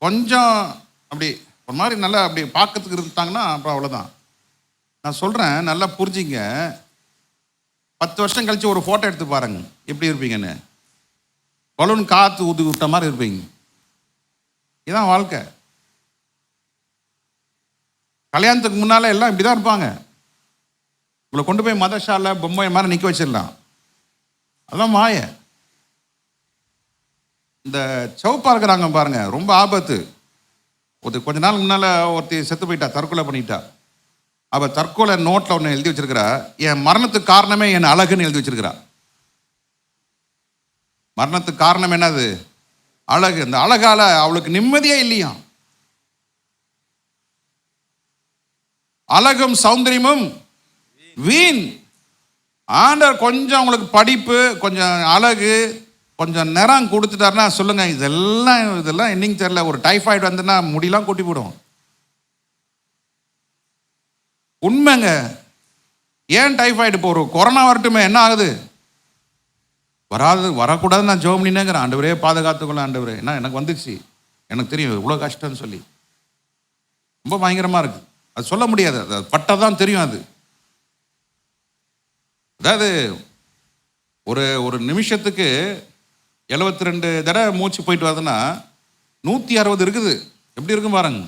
கொஞ்சம் அப்படி ஒரு மாதிரி நல்லா அப்படி பார்க்கறதுக்கு இருந்தாங்கன்னா அப்புறம் அவ்வளோதான். நான் சொல்கிறேன், நல்லா புரிஞ்சிங்க. 10 வருஷம் கழித்து ஒரு ஃபோட்டோ எடுத்து பாருங்க எப்படி இருப்பீங்கன்னு. பலூன் காற்று ஊதி விட்ட மாதிரி இருப்பீங்க. இதுதான் வாழ்க்கை. கல்யாணத்துக்கு முன்னால் எல்லாம் இப்படி தான் இருப்பாங்க. உங்களை கொண்டு போய் மதஷால பொம்மை மாதிரி நிற்க வச்சிடலாம். அதான் மாய. இந்த சவுப்பா இருக்கிறாங்க பாருங்க, ரொம்ப ஆபத்து. கொஞ்ச நாள் முன்னால் ஒருத்தி செத்து போயிட்டா, தற்கொலை பண்ணிட்டா. அவள் தற்கொலை நோட்டில் ஒன்று எழுதி வச்சிருக்கிறா, என் மரணத்துக்கு காரணமே என் அழகுன்னு எழுதி வச்சிருக்கிறா. மரணத்துக்கு காரணம் என்னது? அழகு. இந்த அழகால அவளுக்கு நிம்மதியே இல்லையா. அழகும் சௌந்தரியமும் வீண். ஆண்டவர் கொஞ்சம் உங்களுக்கு படிப்பு, கொஞ்சம் அழகு, கொஞ்சம் நிறம் கொடுத்துட்டாருன்னா சொல்லுங்க, இதெல்லாம் என்னைக்கு தெரியல, ஒரு டைஃபாய்டு வந்துன்னா முடியெல்லாம் கொட்டி போடும். உண்மைங்க. ஏன் டைஃபாய்டு? இப்போ ஒரு கொரோனா வரட்டுமே, என்ன ஆகுது? வரக்கூடாதுன்னு நான் ஜெபம் பண்ணினேங்கிறேன். ஆண்டவரே பாதுகாத்துக்கொள்ள ஆண்டவரே. என்ன எனக்கு வந்துச்சு, எனக்கு தெரியும் இவ்வளோ கஷ்டம்னு சொல்லி. ரொம்ப பயங்கரமாக இருக்குது. அது சொல்ல முடியாது, அது பட்டதான் தெரியும். அது அதாவது ஒரு நிமிஷத்துக்கு 72 தடவை மூச்சு போயிட்டு வருதுன்னா 160 இருக்குது. எப்படி இருக்கும் பாருங்க.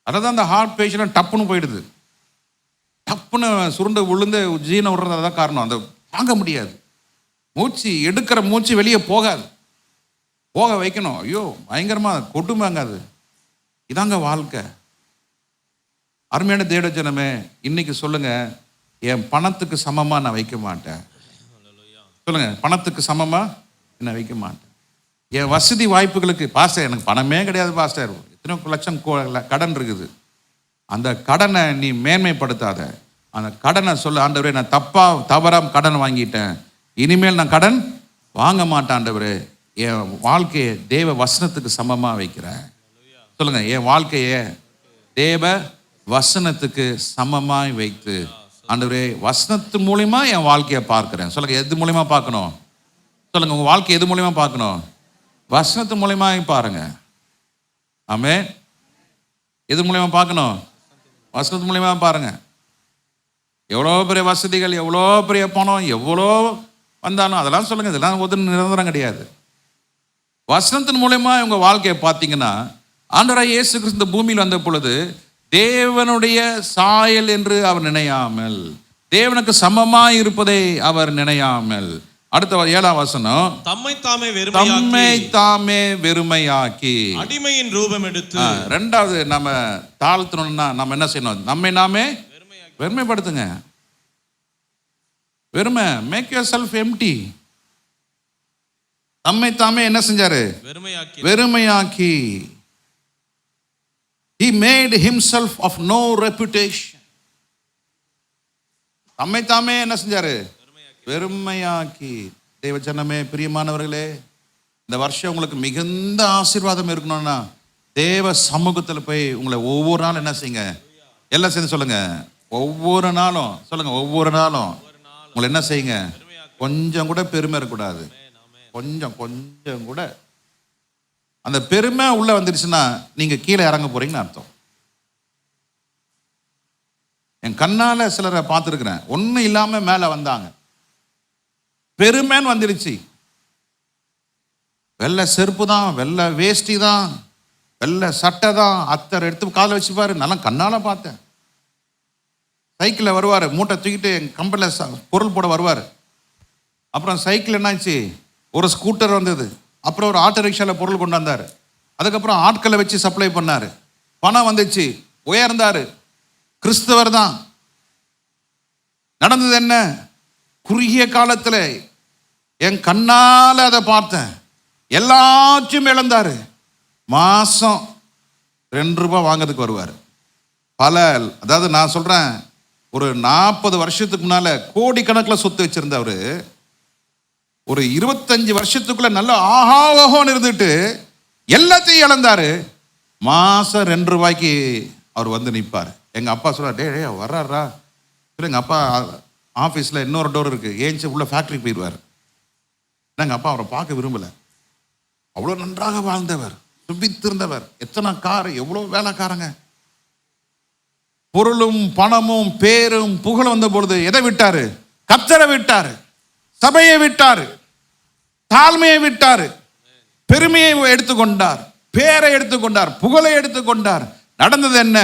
அதான் அந்த ஹார்ட் பேஷண்ட் டப்புன்னு போயிடுது. டப்புன்னு சுருண்டு விழுந்து ஜீனை விடுறது தான் காரணம். அந்த தாங்க முடியாது. மூச்சு எடுக்கிற மூச்சு வெளியே போகாது. போக வைக்கணும். ஐயோ பயங்கரமாக கொடுமைங்க அது. இதாங்க வாழ்க்கை. அருமையான தேவ ஜனமே, இன்னைக்கு சொல்லுங்க, என் பணத்துக்கு சமமாக நான் வைக்க மாட்டேன். சொல்லுங்க, பணத்துக்கு சமமாக நான் வைக்க மாட்டேன். என் வசதி வாய்ப்புகளுக்கு, பாஸ்டர் எனக்கு பணமே கிடையாது பாஸ்டர், எத்தனை லட்சம் கடன் இருக்குது, அந்த கடனை நீ மேன்மைப்படுத்தாத. அந்த கடனை சொல்ல, ஆண்டவரே நான் தவறாக கடன் வாங்கிட்டேன், இனிமேல் நான் கடன் வாங்க மாட்டேன் ஆண்டவரே. என் வாழ்க்கையை தேவ வசனத்துக்கு சமமாக வைக்கிறேன். சொல்லுங்க, என் வாழ்க்கையை தேவ வசனத்துக்கு சமமாய் வைத்து, ஆண்டவரே வசனத்து மூலியமா என் வாழ்க்கையை பார்க்கிறேன். சொல்லுங்க, எது மூலியமா பார்க்கணும்? சொல்லுங்க, உங்க வாழ்க்கை எது மூலியமா பார்க்கணும்? வசனத்து மூலியமா பாருங்க. ஆமென். எது மூலியமா பார்க்கணும்? வசனத்து மூலியமா பாருங்க. எவ்வளோ பெரிய வசதிகள், எவ்வளோ பெரிய பணம், எவ்வளோ வந்தாலும் அதெல்லாம் சொல்லுங்க, இதெல்லாம் ஒரு நிரந்தரம் கிடையாது. வசனத்தின் மூலமா உங்க வாழ்க்கையை பார்த்தீங்கன்னா, ஆண்டவராய் இயேசு கிறிஸ்து இந்த பூமியில் வந்த பொழுது தேவனுடைய சாயல் என்று அவர் நினையாமல், தேவனுக்கு சமமாய் இருப்பதை அவர் நினையாமல், அடுத்த 7ஆம் வசனம், தம்மை தாமே வெறுமையாக்கி அடிமையின் ரூபம் எடுத்து. ரெண்டாவது, நம்ம தாழ்த்தணும்னா நம்ம என்ன செய்யணும்? நம்மை நாமே வெறுமைப்படுத்துங்க. வெறுமை, மேக் யுவர் செல்ஃப் எம்டி. தம்மை தாமே என்ன செஞ்சாரு? வெறுமையாக்கி. He made himself of no reputation. தம்மை தாமே என்ன செஞ்சாரு? வெறுமையாக்கி. தேவஜனமே, பிரியமானவர்களே, இந்த வருஷம் உங்களுக்கு மிகுந்த ஆசீர்வாதம் இருக்கணும்னா தேவ சமூகத்தில் போய் உங்களை ஒவ்வொரு நாளும் என்ன செய்யுங்க? எல்லாம் சேர்ந்து சொல்லுங்க, ஒவ்வொரு நாளும் சொல்லுங்க, ஒவ்வொரு நாளும் உங்களை என்ன செய்யுங்க? கொஞ்சம் கூட பெருமை இருக்கக்கூடாது. கொஞ்சம் கூட அந்த பெருமை உள்ள வந்துருச்சுன்னா நீங்க கீழே இறங்க போறீங்கன்னு அர்த்தம். என் கண்ணால சிலரை பார்த்துருக்கிறேன், ஒன்றும் இல்லாம மேல வந்தாங்க. பெருமைன்னு வந்துருச்சு. வெள்ளை செருப்பு தான், வெள்ளை வேஷ்டி தான், வெள்ளை சட்டை தான், அத்தர் எடுத்து காலை வச்சுப்பாரு. நல்லா கண்ணால பார்த்தேன். சைக்கிளில் வருவார், மூட்டை தூக்கிட்டு எங்கள் கம்பெனியில் பொருள் போட வருவார். அப்புறம் சைக்கிள் என்னாச்சு, ஒரு ஸ்கூட்டர் வந்தது. அப்புறம் ஒரு ஆட்டோ ரிக்ஷாவில் பொருள் கொண்டு வந்தார். அதுக்கப்புறம் ஆட்களை வச்சு சப்ளை பண்ணார். பணம் வந்துச்சு, உயர்ந்தார். கிறிஸ்தவர் தான். நடந்தது என்ன, குறுகிய காலத்தில் என் கண்ணால் அதை பார்த்தேன். எல்லாத்தையும் இழந்தார். மாதம் 2 ரூபாய் வாங்கிறதுக்கு வருவார். அதாவது நான் சொல்கிறேன், ஒரு 40 வருஷத்துக்கு முன்னால் கோடிக்கணக்கில் சொத்து வச்சுருந்தவர் ஒரு 25 வருஷத்துக்குள்ள நல்ல ஆஹாவோன்னு இருந்துட்டு எல்லாத்தையும் இழந்தாரு. மாதம் 2 ரூபாய்க்கு அவர் வந்து நிற்பார். எங்கள் அப்பா சொல்கிறார், டே வர்றாரா இல்லை, எங்கள் அப்பா ஆஃபீஸில் இன்னொரு டோர் இருக்குது, ஏஞ்சி உள்ள ஃபேக்ட்ரிக்கு போயிடுவார். எங்கள் அப்பா அவரை பார்க்க விரும்பலை. அவ்வளோ நன்றாக வாழ்ந்தவர், சுபித்திருந்தவர், எத்தனை கார், எவ்வளோ வேலைக்காரங்க. பொருளும் பணமும் பேரும் புகழும் வந்த பொழுது எதை விட்டாரு? கர்த்தரை விட்டாரு, சபையை விட்டாரு, தாழ்மையை விட்டாரு, பெருமையை எடுத்துக்கொண்டார், பேரை எடுத்துக்கொண்டார், புகழை எடுத்துக்கொண்டார். நடந்தது என்ன?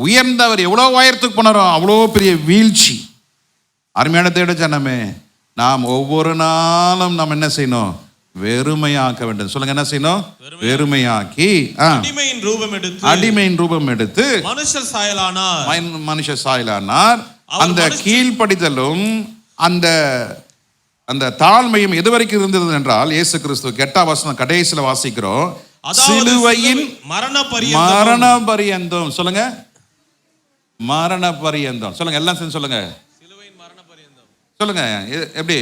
உயர்ந்தவர் எவ்வளோ உயரத்துக்கு போனாரோ அவ்வளோ பெரிய வீழ்ச்சி. அருமையான தேட ஜனமே, நாம் ஒவ்வொரு நாளும் நாம் என்ன செய்யணும்? வெறுமையாக்க வேண்டும். சொல்லுங்க, என்ன செய்யணும்? வெறுமையாக்கி அடிமையின் ரூபம் எடுத்து மனுஷர் சாயலானார். அந்த கீழ்ப்படிதலும் அந்த தாழ்மையும் எது வரைக்கும் இருந்தது என்றால், இயேசு கிறிஸ்து 8ஆம் வசனம் கடைசியில் வாசிக்கிறோம், சிலுவையின் மரண பரியந்தம். சொல்லுங்க, மரண பரியந்தம். சொல்லுங்க, எல்லாம் சேர்ந்து சொல்லுங்க, சொல்லுங்க. எப்படி?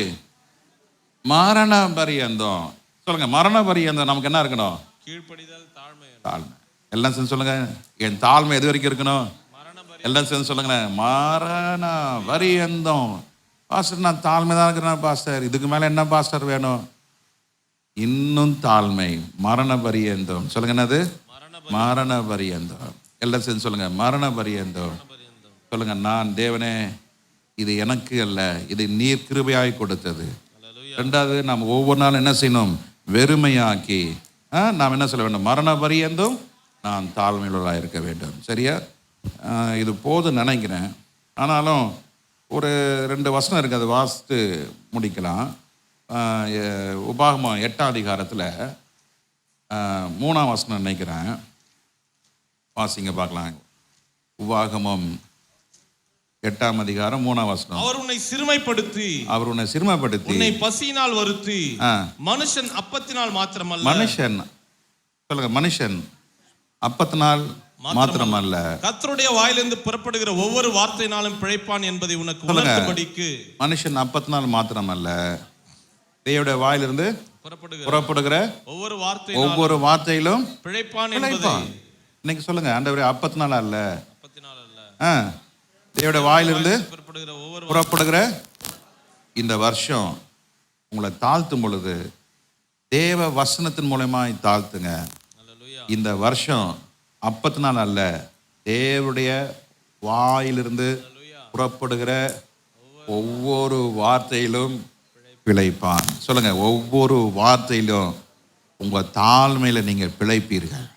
மரண பரியந்தம். சொல்லுங்க, மரண பரியந்தம் நமக்கு என்ன இருக்கணும்? கீழ்ப்படிதல், தாழ்மை. எல்லாம் சேர்ந்து சொல்லுங்க, என் தாழ்மை எது வரைக்கும் இருக்கணும்? எல்லாம் சேர்ந்து சொல்லுங்க, மரண பரியந்தம். பாஸ்டர், நான் தாழ்மை தான் இருக்கிறேன் பாஸ்டர், இதுக்கு மேலே என்ன பாஸ்டர் வேணும்? இன்னும் தாழ்மை, மரண பரியந்தம். சொல்லுங்க, என்னது? மரண பரியந்தம். எல்லாம் சேர்ந்து சொல்லுங்க, மரண பரியந்தம். சொல்லுங்க, நான் தேவனே, இது எனக்கு அல்ல, இது நீர் கிருபையாய் கொடுத்தது. ரெண்டாவது, நாம் ஒவ்வொரு நாளும் என்ன செய்யணும்? வெறுமையாக்கி நாம் என்ன சொல்ல வேண்டும்? மரண பரியந்தம் நான் தாழ்மையுள்ளவராக இருக்க வேண்டும். சரியா? இது போதும் நினைக்கிறேன். ஆனாலும் ஒரு 2 வசனம் இருக்குது, அதை வாசித்து முடிக்கலாம். உபாகமம் 8ஆம் அதிகாரத்தில் 3ஆம் வசனம் நினைக்கிறேன், வாசிங்க பார்க்கலாம். உபாகமம் 8ஆம் அதிகாரம் 3ஆம் வசனம். அவர் உன்னை சிறுமைப்படுத்தி உன்னை பசியினால் வருத்தி மனுஷன் அப்பத்தினால் மாத்திரமல்ல. மனுஷன், சொல்லுங்க, மனுஷன் அப்பத்தினால் மாத்திரமல்ல, கர்த்தருடைய வாயிலிருந்து புறப்படுகிற ஒவ்வொரு வார்த்தையினாலும் பிழைப்பான் என்பதை உனக்கு உணர்த்தும்படிக்கு. மனுஷன் அப்பத்தினால் மாத்திரமல்ல, தேவனுடைய வாயிலிருந்து புறப்படுகிற ஒவ்வொரு வார்த்தையிலும் பிழைப்பான் என்பதை. இன்னைக்கு சொல்லுங்க, ஆண்டவரே, அப்பத்தினால அல்ல, தேவனுடைய வாயிலிருந்து புறப்படுகிற. இந்த வருஷம் உங்களை தாழ்த்தும் பொழுது தேவ வசனத்தின் மூலமாய் தாழ்த்துங்க. இந்த வருஷம் அப்பத்தினால் அல்ல, தேவனுடைய வாயிலிருந்து புறப்படுகிற ஒவ்வொரு வார்த்தையிலும் பிழைப்பான். சொல்லுங்க, ஒவ்வொரு வார்த்தையிலும் உங்கள் தாழ்மையில் நீங்கள் பிழைப்பீர்கள்.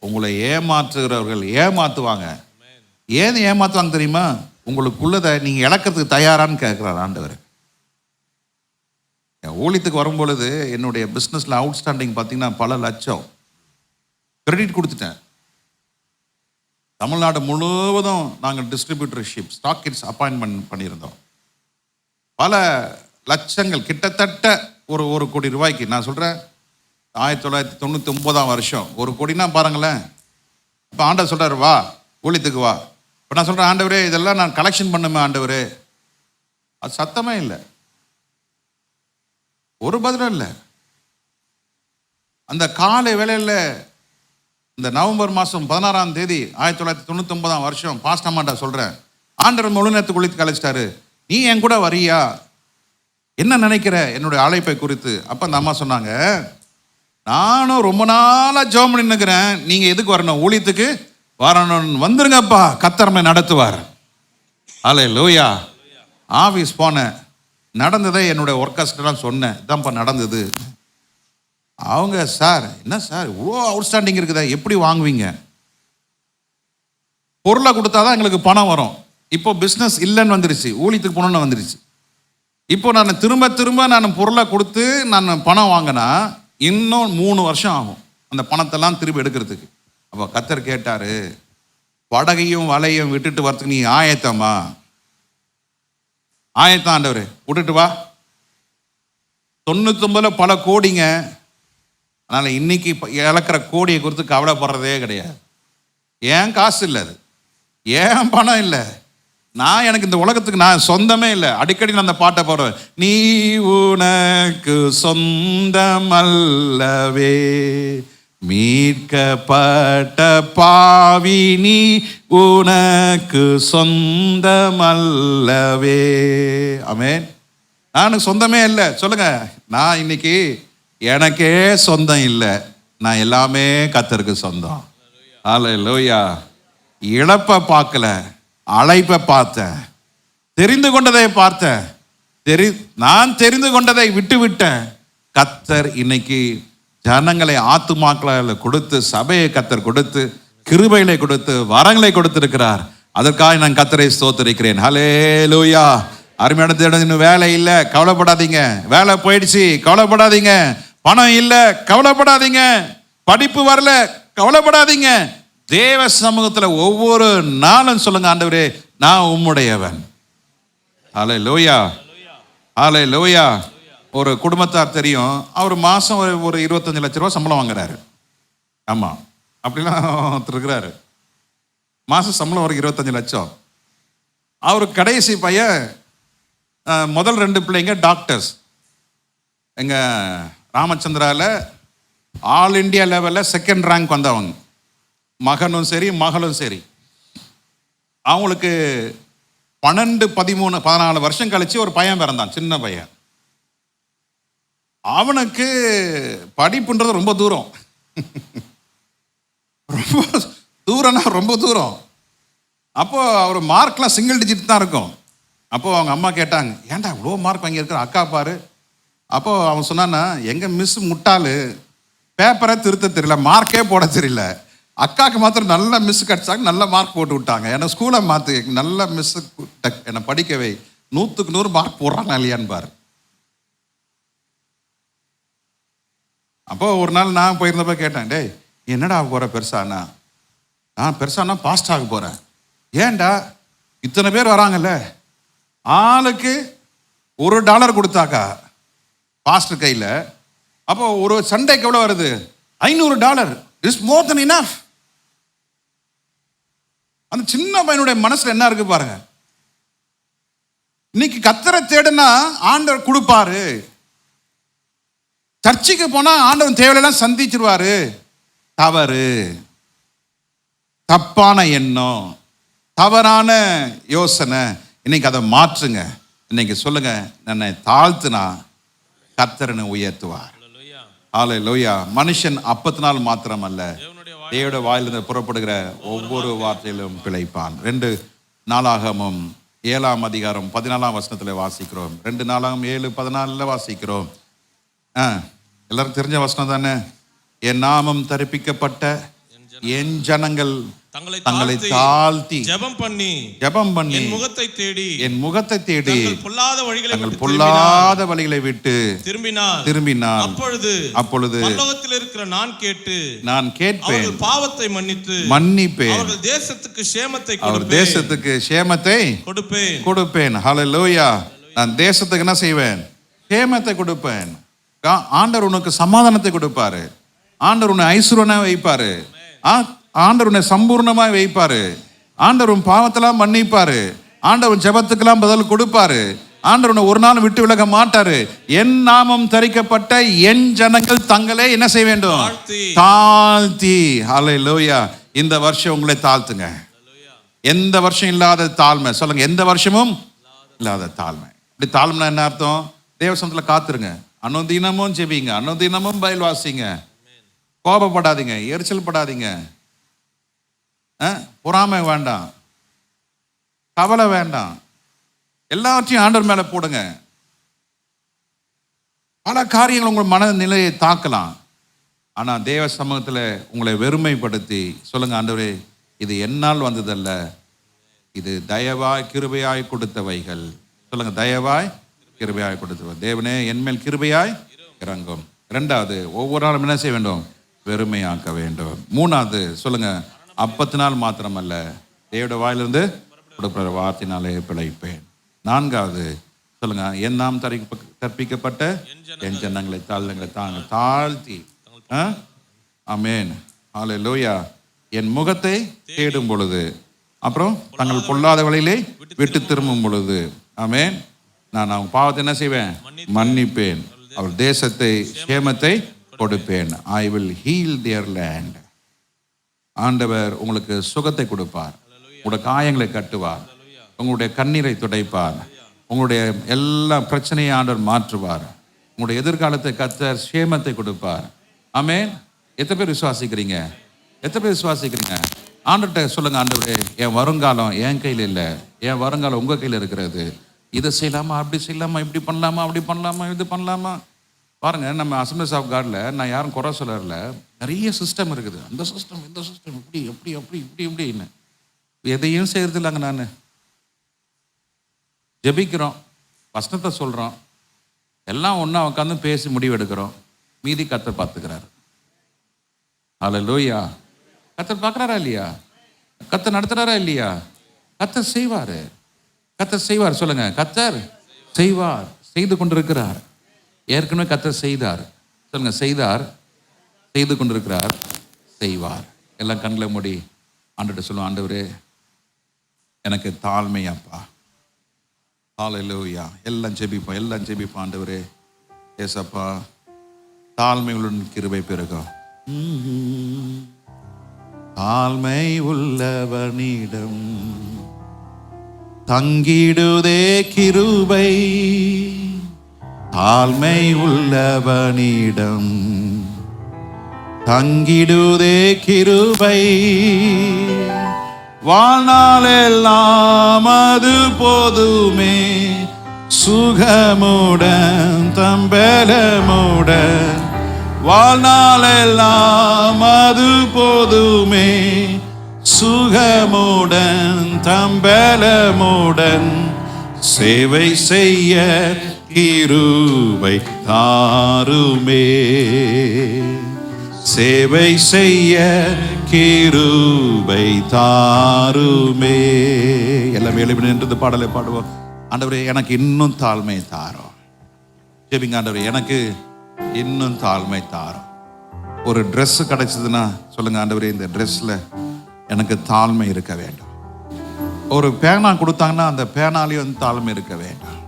உங்களை ஏமாற்றுகிறவர்கள் ஏமாற்றுவாங்க. ஏன் ஏமாற்றுவாங்க தெரியுமா? உங்களுக்குள்ளதை நீங்கள் இழக்கிறதுக்கு தயாரான்னு கேட்குறாரு ஆண்டவர். ஊழியத்துக்கு வரும்பொழுது என்னுடைய பிஸ்னஸில் அவுட்ஸ்டாண்டிங் பார்த்தீங்கன்னா பல லட்சம் கிரெடிட் கொடுத்துட்டேன். தமிழ்நாடு முழுவதும் நாங்கள் டிஸ்ட்ரிபியூட்டர்ஷிப் ஸ்டாக்கிட்ஸ் அப்பாயின்மெண்ட் பண்ணியிருந்தோம். பல லட்சங்கள், கிட்டத்தட்ட ஒரு கோடி ரூபாய்க்கு. நான் சொல்கிறேன், 1999ஆம் வருஷம் 1 கோடினா பாருங்களேன். இப்போ ஆண்டவர் சொல்கிறார், வா ஊழியத்துக்கு வா. இப்போ நான் சொல்கிறேன், ஆண்டவரே, இதெல்லாம் நான் கலெக்ஷன் பண்ணுமே ஆண்டவரே. அது சத்தமே இல்லை, ஒரு பதிலும் இல்லை. அந்த காலை வேளையில் இந்த நவம்பர் மாதம் 16ஆம் தேதி 1999ஆம் வருஷம் பாஸ்ட் அம்மாண்டா சொல்கிறேன், ஆண்டவர் முழு நேரத்துக்கு ஒழித்து கழிச்சிட்டாரு, நீ என் கூட வரியா, என்ன நினைக்கிற என்னுடைய அழைப்பை குறித்து. அப்போ அந்த அம்மா சொன்னாங்க, நானும் ரொம்ப நாளாக ஜெபம் பண்ணி நிற்கிறேன், நீங்கள் எதுக்கு வரணும்? ஊழியத்துக்கு வரணும், வந்துருங்கப்பா, கர்த்தர் நடத்துவார். அல்லேலூயா. ஆஃபீஸ் போனேன், நடந்ததை என்னுடைய ஒர்க்கர்ஸ்லாம் சொன்னேன், இதான்ப்பா நடந்தது. அவங்க, சார் என்ன சார் இவ்வளோ அவுட்ஸ்டாண்டிங் இருக்குதா, எப்படி வாங்குவீங்க? பொருளை கொடுத்தாதான் எங்களுக்கு பணம் வரும். இப்போ பிஸ்னஸ் இல்லைன்னு வந்துருச்சு, ஊழியத்துக்கு போகணுன்னு வந்துருச்சு. இப்போ நான் திரும்ப திரும்ப நான் பொருளை கொடுத்து நான் பணம் வாங்கினா இன்னும் 3 வருஷம் ஆகும் அந்த பணத்தெல்லாம் திரும்ப எடுக்கிறதுக்கு. அப்போ கர்த்தர் கேட்டார், படகையும் வலையும் விட்டுட்டு வரத்துக்கு நீ ஆயத்தமா? ஆயத்தம் ஆண்டவர், விட்டுட்டு வா. 99 பல கோடிங்க. அதனால் இன்னைக்கு இழக்கிற கோடியை குறித்து கவலைப்படுறதே கிடையாது. ஏன் காசு இல்லை, அது ஏன் பணம் இல்லை, எனக்கு இந்த உலகத்துக்கு நான் சொந்தமே இல்லை. அடிக்கடி நான் அந்த பாட்டை பாடுவேன். நீ உனக்கு சொந்தமல்லவே, மீட்கப்பட்ட பாவி நீ உனக்கு சொந்தமல்லவே. ஆமென். நான் சொந்தமே இல்லை சொல்லுங்க. நான் இன்னைக்கு எனக்கே சொந்தம் இல்லை, நான் எல்லாமே கர்த்தருக்கு சொந்தம். ஹல்லேலூயா. இழப்பை பார்க்கல, அழைப்பை பார்த்தேன், தெரிந்து கொண்டதை பார்த்தேன், நான் தெரிந்து கொண்டதை விட்டு விட்டேன். கர்த்தர் இன்னைக்கு ஜனங்களை ஆத்துமாக்களை கொடுத்து, சபையை கர்த்தர் கொடுத்து, கிருபைகளை கொடுத்து, வரங்களை கொடுத்திருக்கிறார். அதற்காக நான் கர்த்தரை ஸ்தோத்திரிக்கிறேன். ஹல்லேலூயா. அருமையான தேவனே, இன்னும் வேலை இல்லை, கவலைப்படாதீங்க. வேலை போயிடுச்சு, கவலைப்படாதீங்க. பணம் இல்லை, கவலைப்படாதீங்க. படிப்பு வரல, கவலைப்படாதீங்க. தேவ சமூகத்தில் ஒவ்வொரு நாளும் சொல்லுங்க, ஆண்டவரே நான் உம்முடையவன். ஹல்லேலூயா, ஹல்லேலூயா. ஒரு குடும்பத்தார் தெரியும், அவர் மாதம் ஒரு 25 லட்ச ரூபா சம்பளம் வாங்குறாரு. ஆமாம், அப்படிலாம் இருக்கிறாரு. மாதம் சம்பளம் ஒரு 25 லட்சம். அவர் கடைசி பையன், முதல் 2 பிள்ளைங்க டாக்டர்ஸ். எங்கள் ராமச்சந்திராவில் ஆல் இண்டியா லெவலில் 2nd ரேங்க் வந்தவங்க. மகனும் சரி மகளும் சரி. அவங்களுக்கு 12, 13, 14 வருஷம் கழிச்சு ஒரு பையன் பிறந்தான், சின்ன பையன். அவனுக்கு படிப்புன்றது ரொம்ப தூரம். ரொம்ப தூரம்னா ரொம்ப தூரம். அப்போ அவர் மார்க்லாம் சிங்கிள் டிஜிட் தான் இருக்கும். அப்போ அவங்க அம்மா கேட்டாங்க, ஏன்டா இவ்வளோ மார்க் வாங்கியிருக்கிற, அக்கா பாரு. அப்போ அவன் சொன்னான்னா, எங்கள் மிஸ் முட்டாளு, பேப்பரை திருத்த தெரியல, மார்க்கே போட தெரியல. அக்காவுக்கு மாத்திரம் நல்ல மிஸ் கிடச்சாங்க, நல்ல மார்க் போட்டு விட்டாங்க. ஏன்னா ஸ்கூலை மாற்று, நல்ல மிஸ் என்னை படிக்கவே 100க்கு 100 மார்க் போடுறாங்க இல்லையான்னு பாரு. அப்போ ஒரு நாள் நான் போயிருந்தப்ப கேட்டேன், டேய் என்னடா ஆக போகிற பெருசானா? நான் பெருசானா பாஸ்ட் ஆக போகிறேன். ஏன்டா இத்தனை பேர் வராங்கல்ல, ஆளுக்கு $1 கொடுத்தாக்கா பாஸ்டர் கையில், அப்போ ஒரு சண்டைக்கு எவ்வளோ வருது? $500. Is more then enough. அந்த சின்ன பையனுடைய மனசுல என்ன இருக்கு பாருங்க. இன்னைக்கு கர்த்தரை தேடுனா ஆண்டவர் கொடுப்பாரு. சர்ச்சுக்கு போனா ஆண்டவன் தேவையெல்லாம் சந்திச்சிருவாரு. தவறு, தப்பான எண்ணம், தவறான யோசனை. இன்னைக்கு அதை மாற்றுங்க. இன்னைக்கு சொல்லுங்க, என்னை தாழ்த்துனா கர்த்தரனை உயர்த்துவார். ஹல்லேலூயா. மனுஷன் அப்பத்தினால் மாத்திரம் அல்ல, தேவனுடைய வாயிலிருந்து புறப்படுகிற ஒவ்வொரு வார்த்தையிலும் பிழைப்பான். 2 நாளாகமம் 7ஆம் அதிகாரம் 14ஆம் வசனத்தில் வாசிக்கிறோம். 2 நாளாகமம் 7:14 வாசிக்கிறோம். எல்லாரும் தெரிஞ்ச வசனம் தானே. என் நாமம் தரிப்பிக்கப்பட்ட என் ஜனங்கள் தங்களை தாழ்த்தி ஜெபம் பண்ணி என் முகத்தை தேடி பொல்லாத வழிகளை விட்டு திரும்பினார். அப்பொழுது பரலோகத்தில் இருக்கிற நான் கேட்பேன், பாவத்தை மன்னிப்பேன், அவர்கள் தேசத்துக்கு சேமத்தை கொடுப்பேன். ஹல்லேலூயா. நான் தேசத்துக்கு என்ன செய்வேன்? சேமத்தை கொடுப்பேன். ஆண்டவர் உனக்கு சமாதானத்தை கொடுப்பாரு. ஆண்டவர் உன்னை ஐஸ்வர்யனா வைப்பாரு. ஆண்டவர் உன்னை சம்பூர்ணமாக வைப்பாரு. ஆண்டவர் உன் பாவத்தெல்லாம் மன்னிப்பாரு. ஆண்டவர் ஜெபத்துக்கெல்லாம் பதில் கொடுப்பாரு. ஆண்டவர் உன்னை ஒரு நாள் விட்டு விலக மாட்டாரு. என் நாமம் தரிக்கப்பட்ட என் ஜனங்கள் தங்களை என்ன செய்ய வேண்டும்? தாழ்த்தி. ஹல்லேலூயா. இந்த வருஷம் உங்களை தாழ்த்துங்க. எந்த வருஷம் இல்லாத தாழ்மை சொல்லுங்க. எந்த வருஷமும் இல்லாத தாழ்மை. இப்படி தாழ்மைனா என்ன அர்த்தம்? தேவசனத்தில் காத்துருங்க. அனுதினமும் ஜெபிங்க, அனுதினமும் பைபிள் வாசிங்க. கோபப்படாதீங்க, எரிச்சல் படாதீங்க, பொறாமை வேண்டாம், கவலை வேண்டாம். எல்லாவற்றையும் ஆண்டவர் மேல போடுங்க. பல காரியங்கள் உங்கள் மனநிலையை தாக்கலாம். ஆனால் தேவ சமூகத்தில் உங்களை வெறுமைப்படுத்தி சொல்லுங்க, ஆண்டவரே இது என்னால் வந்ததல்ல, இது தயவாய் கிருபையாய் கொடுத்தவைகள். சொல்லுங்க, தயவாய் கிருபையாய் கொடுத்தவை. தேவனே என்மேல் கிருபையாய் இறங்கும். ரெண்டாவது, ஒவ்வொரு நாளும் என்ன செய்ய வேண்டும்? வெறுமையாக்க வேண்டும். மூணாவது சொல்லுங்க, அப்பத்தினால் மாத்திரமல்ல, தேவனுடைய வாயிலிருந்து கொடுக்கிற வார்த்தையினாலே பிழைப்பேன். நான்காவது சொல்லுங்க, என் நாம் கற்பிக்கப்பட்ட என் ஜனங்களை தாழ்த்தி ஆமென் ஹல்லேலூயா என் முகத்தை தேடும் பொழுது, அப்புறம் தங்கள் பொல்லாத வழியிலே விட்டு திரும்பும் பொழுது, ஆமென், நான் அவங்க பாவத்தை என்ன செய்வேன்? மன்னிப்பேன். அவர் தேசத்தை சேமத்தை கொடுப்பேன். I will heal their land. ஆண்டவர் உங்களுக்கு சுகத்தை கொடுப்பார், உங்களுடைய காயங்களை கட்டுவார், உங்களுடைய கண்ணீரை துடைப்பார், உங்களுடைய எல்லா பிரச்சனையை ஆண்டவர் மாற்றுவார், உங்களுடைய எதிர்காலத்தை கர்த்தர் சேமத்தை கொடுப்பார். ஆமென். எத்தனை பேர் விசுவாசிக்கிறீங்க? எத்தனை பேர் விசுவாசிக்கிறீங்க? ஆண்டவர்கிட்ட சொல்லுங்க, ஆண்டவரே என் வருங்காலம் என் கையில் இல்லை, என் வருங்காலம் உங்க கையில் இருக்கிறது. இதை செய்யலாமா, அப்படி செய்யலாமா, இப்படி பண்ணலாமா, அப்படி பண்ணலாமா, இது பண்ணலாமா? பாருங்க, நம்ம அசம்பிளிஸ் ஆஃப் காட்ல நான் யாரும் குறை சொல்லல, நிறைய சிஸ்டம் இருக்குது. அந்த சிஸ்டம் இந்த சிஸ்டம் இப்படி எப்படி அப்படி இப்படி இப்படின்னு எதையும் செய்யறது இல்லைங்க. நான் ஜெபிக்கிறோம், வசனத்தை சொல்றோம், எல்லாம் ஒன்றா உட்காந்து பேசி முடிவு எடுக்கிறோம். மீதி கர்த்தர் பார்த்துக்கிறாரு. ஹல்லேலூயா. கர்த்தர் பார்க்குறாரா இல்லையா? கர்த்தர் நடத்துறாரா இல்லையா? கர்த்தர் செய்வார், கர்த்தர் செய்வார். சொல்லுங்க, கர்த்தர் செய்வார், செய்து கொண்டிருக்கிறார். ஏற்கனவே கர்த்தர் செய்தார். சொல்லுங்க, செய்தார், செய்து கொண்டிருக்கிறார், செய்வார். எல்லாம் கண்ணில் மூடி ஆண்டவர்கிட்ட சொல்லுவோம், ஆண்டவரே எனக்கு தாழ்மையாப்பா. ஹல்லேலூயா. எல்லாம் ஜெபிப்போம், எல்லாம் ஜெபிப்போம். ஆண்டவரே ஏசப்பா, தாழ்மையுடன் கிருபை பெருகும். தாழ்மை உள்ளவனிடம் தங்கிடுதே கிருபை, தாழ்மை உள்ளவனிடம் தங்கிடுதே கிருபை, வாழ்நாளெல்லாம் அது போதுமே, சுகமுடன் தம்பலமுடன், வாழ்நாளெல்லாம் அது போதுமே, சுகமுடன் தம்பலமுடன், சேவை செய்ய கிருபை தாருமே, சேவை செய்ய கிருபை தாருமே. எல்லாம் எழுப்பி நின்று பாடலை பாடுவோம். ஆண்டவரே எனக்கு இன்னும் தாழ்மை தாரோம். ஜெபிங்க, ஆண்டவரே எனக்கு இன்னும் தாழ்மை தாரோம். ஒரு ட்ரெஸ் கிடைச்சதுன்னா சொல்லுங்க, ஆண்டவரே இந்த ட்ரெஸ்ல எனக்கு தாழ்மை இருக்க வேண்டும். ஒரு பேனா கொடுத்தாங்கன்னா அந்த பேனாலையும் தாழ்மை இருக்க வேண்டும்.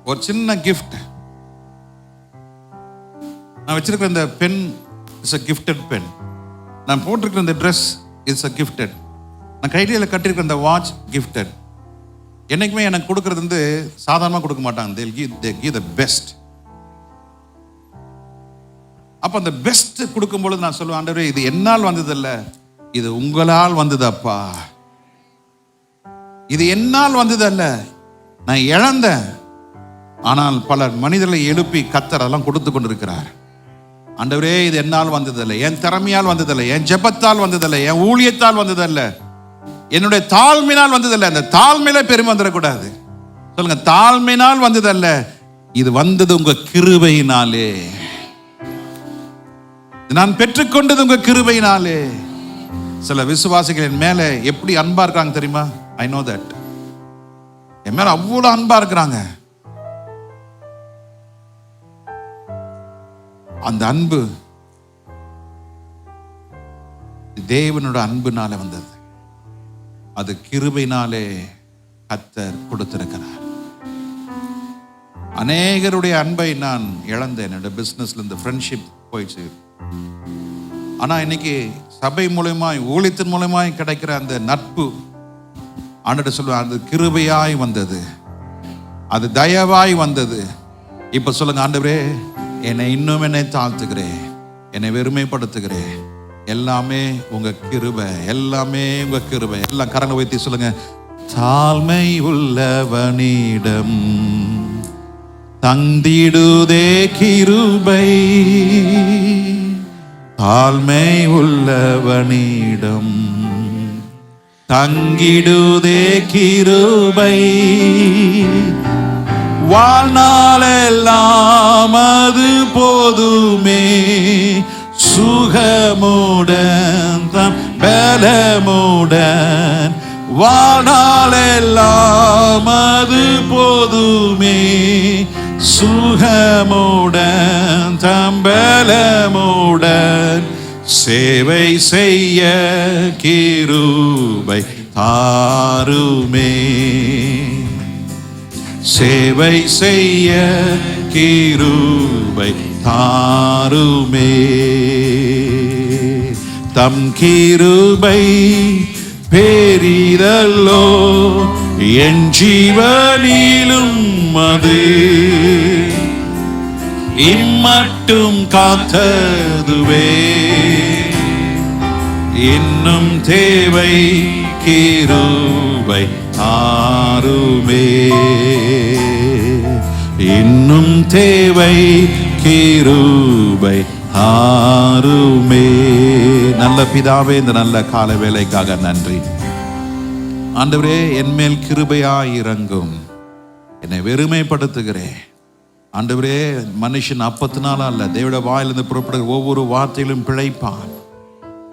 ஒரு சின்ன கிஃப்ட், நான் வச்சிருக்கிற இந்த pen it's a gifted pen, நான் போட்டிருக்கிற இந்த ட்ரெஸ் இட்ஸ் அ கிஃப்டட், நான் கையில கட்டியிருக்கிற இந்த வாட்ச் கிஃப்டட். என்னைக்குமே எனக்கு கொடுக்கறது வந்து சாதாரணமாக கொடுக்க மாட்டாங்க. they give the best. அப்போ அந்த பெஸ்ட் கொடுக்கும்பொழுது நான் சொல்லுவேன், ஆண்டவரே இது என்னால் வந்ததில்ல, இது உங்களால் வந்ததப்பா. இது என்னால் வந்ததல்ல, நான் இழந்தேன், ஆனால் பல மனிதர்களை எழுப்பி கர்த்தர் அதெல்லாம் கொடுத்து கொண்டிருக்கிறார். ஆண்டவரே இது என்னால் வந்ததில்லை, என் திறமையால் வந்ததில்லை, என் ஜெபத்தால் வந்ததில்லை, என் ஊழியத்தால் வந்ததில்லை, என்னுடைய தாழ்மையினால் வந்ததில்லை. அந்த தாழ்மையில பெருமை வந்துடக்கூடாது. சொல்லுங்க, தாழ்மையினால் வந்ததல்ல, இது வந்தது உங்க கிருபையினாலே, நான் பெற்றுக்கொண்டது உங்க கிருபையினாலே. சில விசுவாசிகள் என் மேல எப்படி அன்பா இருக்காங்க தெரியுமா? I know that. என் மேல அவ்வளவு அன்பா இருக்கிறாங்க. அந்த அன்பு தேவனோட அன்புனால வந்தது, அது கிருபையினாலே கர்த்தர் கொடுத்திருக்கிறார். அநேகருடைய அன்பை நான் இழந்தேன். என்னோட பிசினஸ்ல இந்த ஃப்ரெண்ட்ஷிப் போயிடுச்சு. ஆனா இன்னைக்கு சபை மூலமாய் ஊழியத்தின் மூலமாய் கிடைக்கிற அந்த நட்பு ஆண்டவர்கிட்ட சொல்லுவேன், அது கிருபையாய் வந்தது, அது தயவாய் வந்தது. இப்ப சொல்லுங்க, ஆண்டவரே என்னை இன்னும் என்னை தாழ்த்துகிறேன், என்னை வெறுமைப்படுத்துகிறேன், எல்லாமே உங்க கிருபை, எல்லாமே உங்க கிருபை. எல்லாம் கரங்களை வைத்து சொல்லுங்க, தாழ்மை உள்ளவனிடம் தந்திடுதே கிருபை தாழ்மை உள்ளவனிடம் தங்கிடுதே கிருபை வாழ்நாளெல்லாம் அது போதுமே சுகமுடன் தம் பலமுடன் வாழ்நாளெல்லாம் அது போதுமே சுகமுடன் தம் பலமுடன் சேவை செய்ய கிருபை தாருமே சேவை செய்ய கிருபை தாருமே தம் கிருபை பெரிதல்லோ என் ஜீவனிலும் அது இம்மட்டும் காத்ததுவே இன்னும் தேவை கிருபை தாருமே இன்னும் தேவை கிருபை தாருமே. நல்ல பிதாவே, இந்த நல்ல கால வேளைக்காக நன்றி ஆண்டவரே. என்மேல் கிருபையாய் இறங்கும், என்னை வெறுமைப்படுத்துகிறேன் ஆண்டவரே. மனுஷன் அப்பத்தினால அல்ல, தேவட வாயிலிருந்து புறப்படுகிற ஒவ்வொரு வார்த்தையிலும் பிழைப்பான்.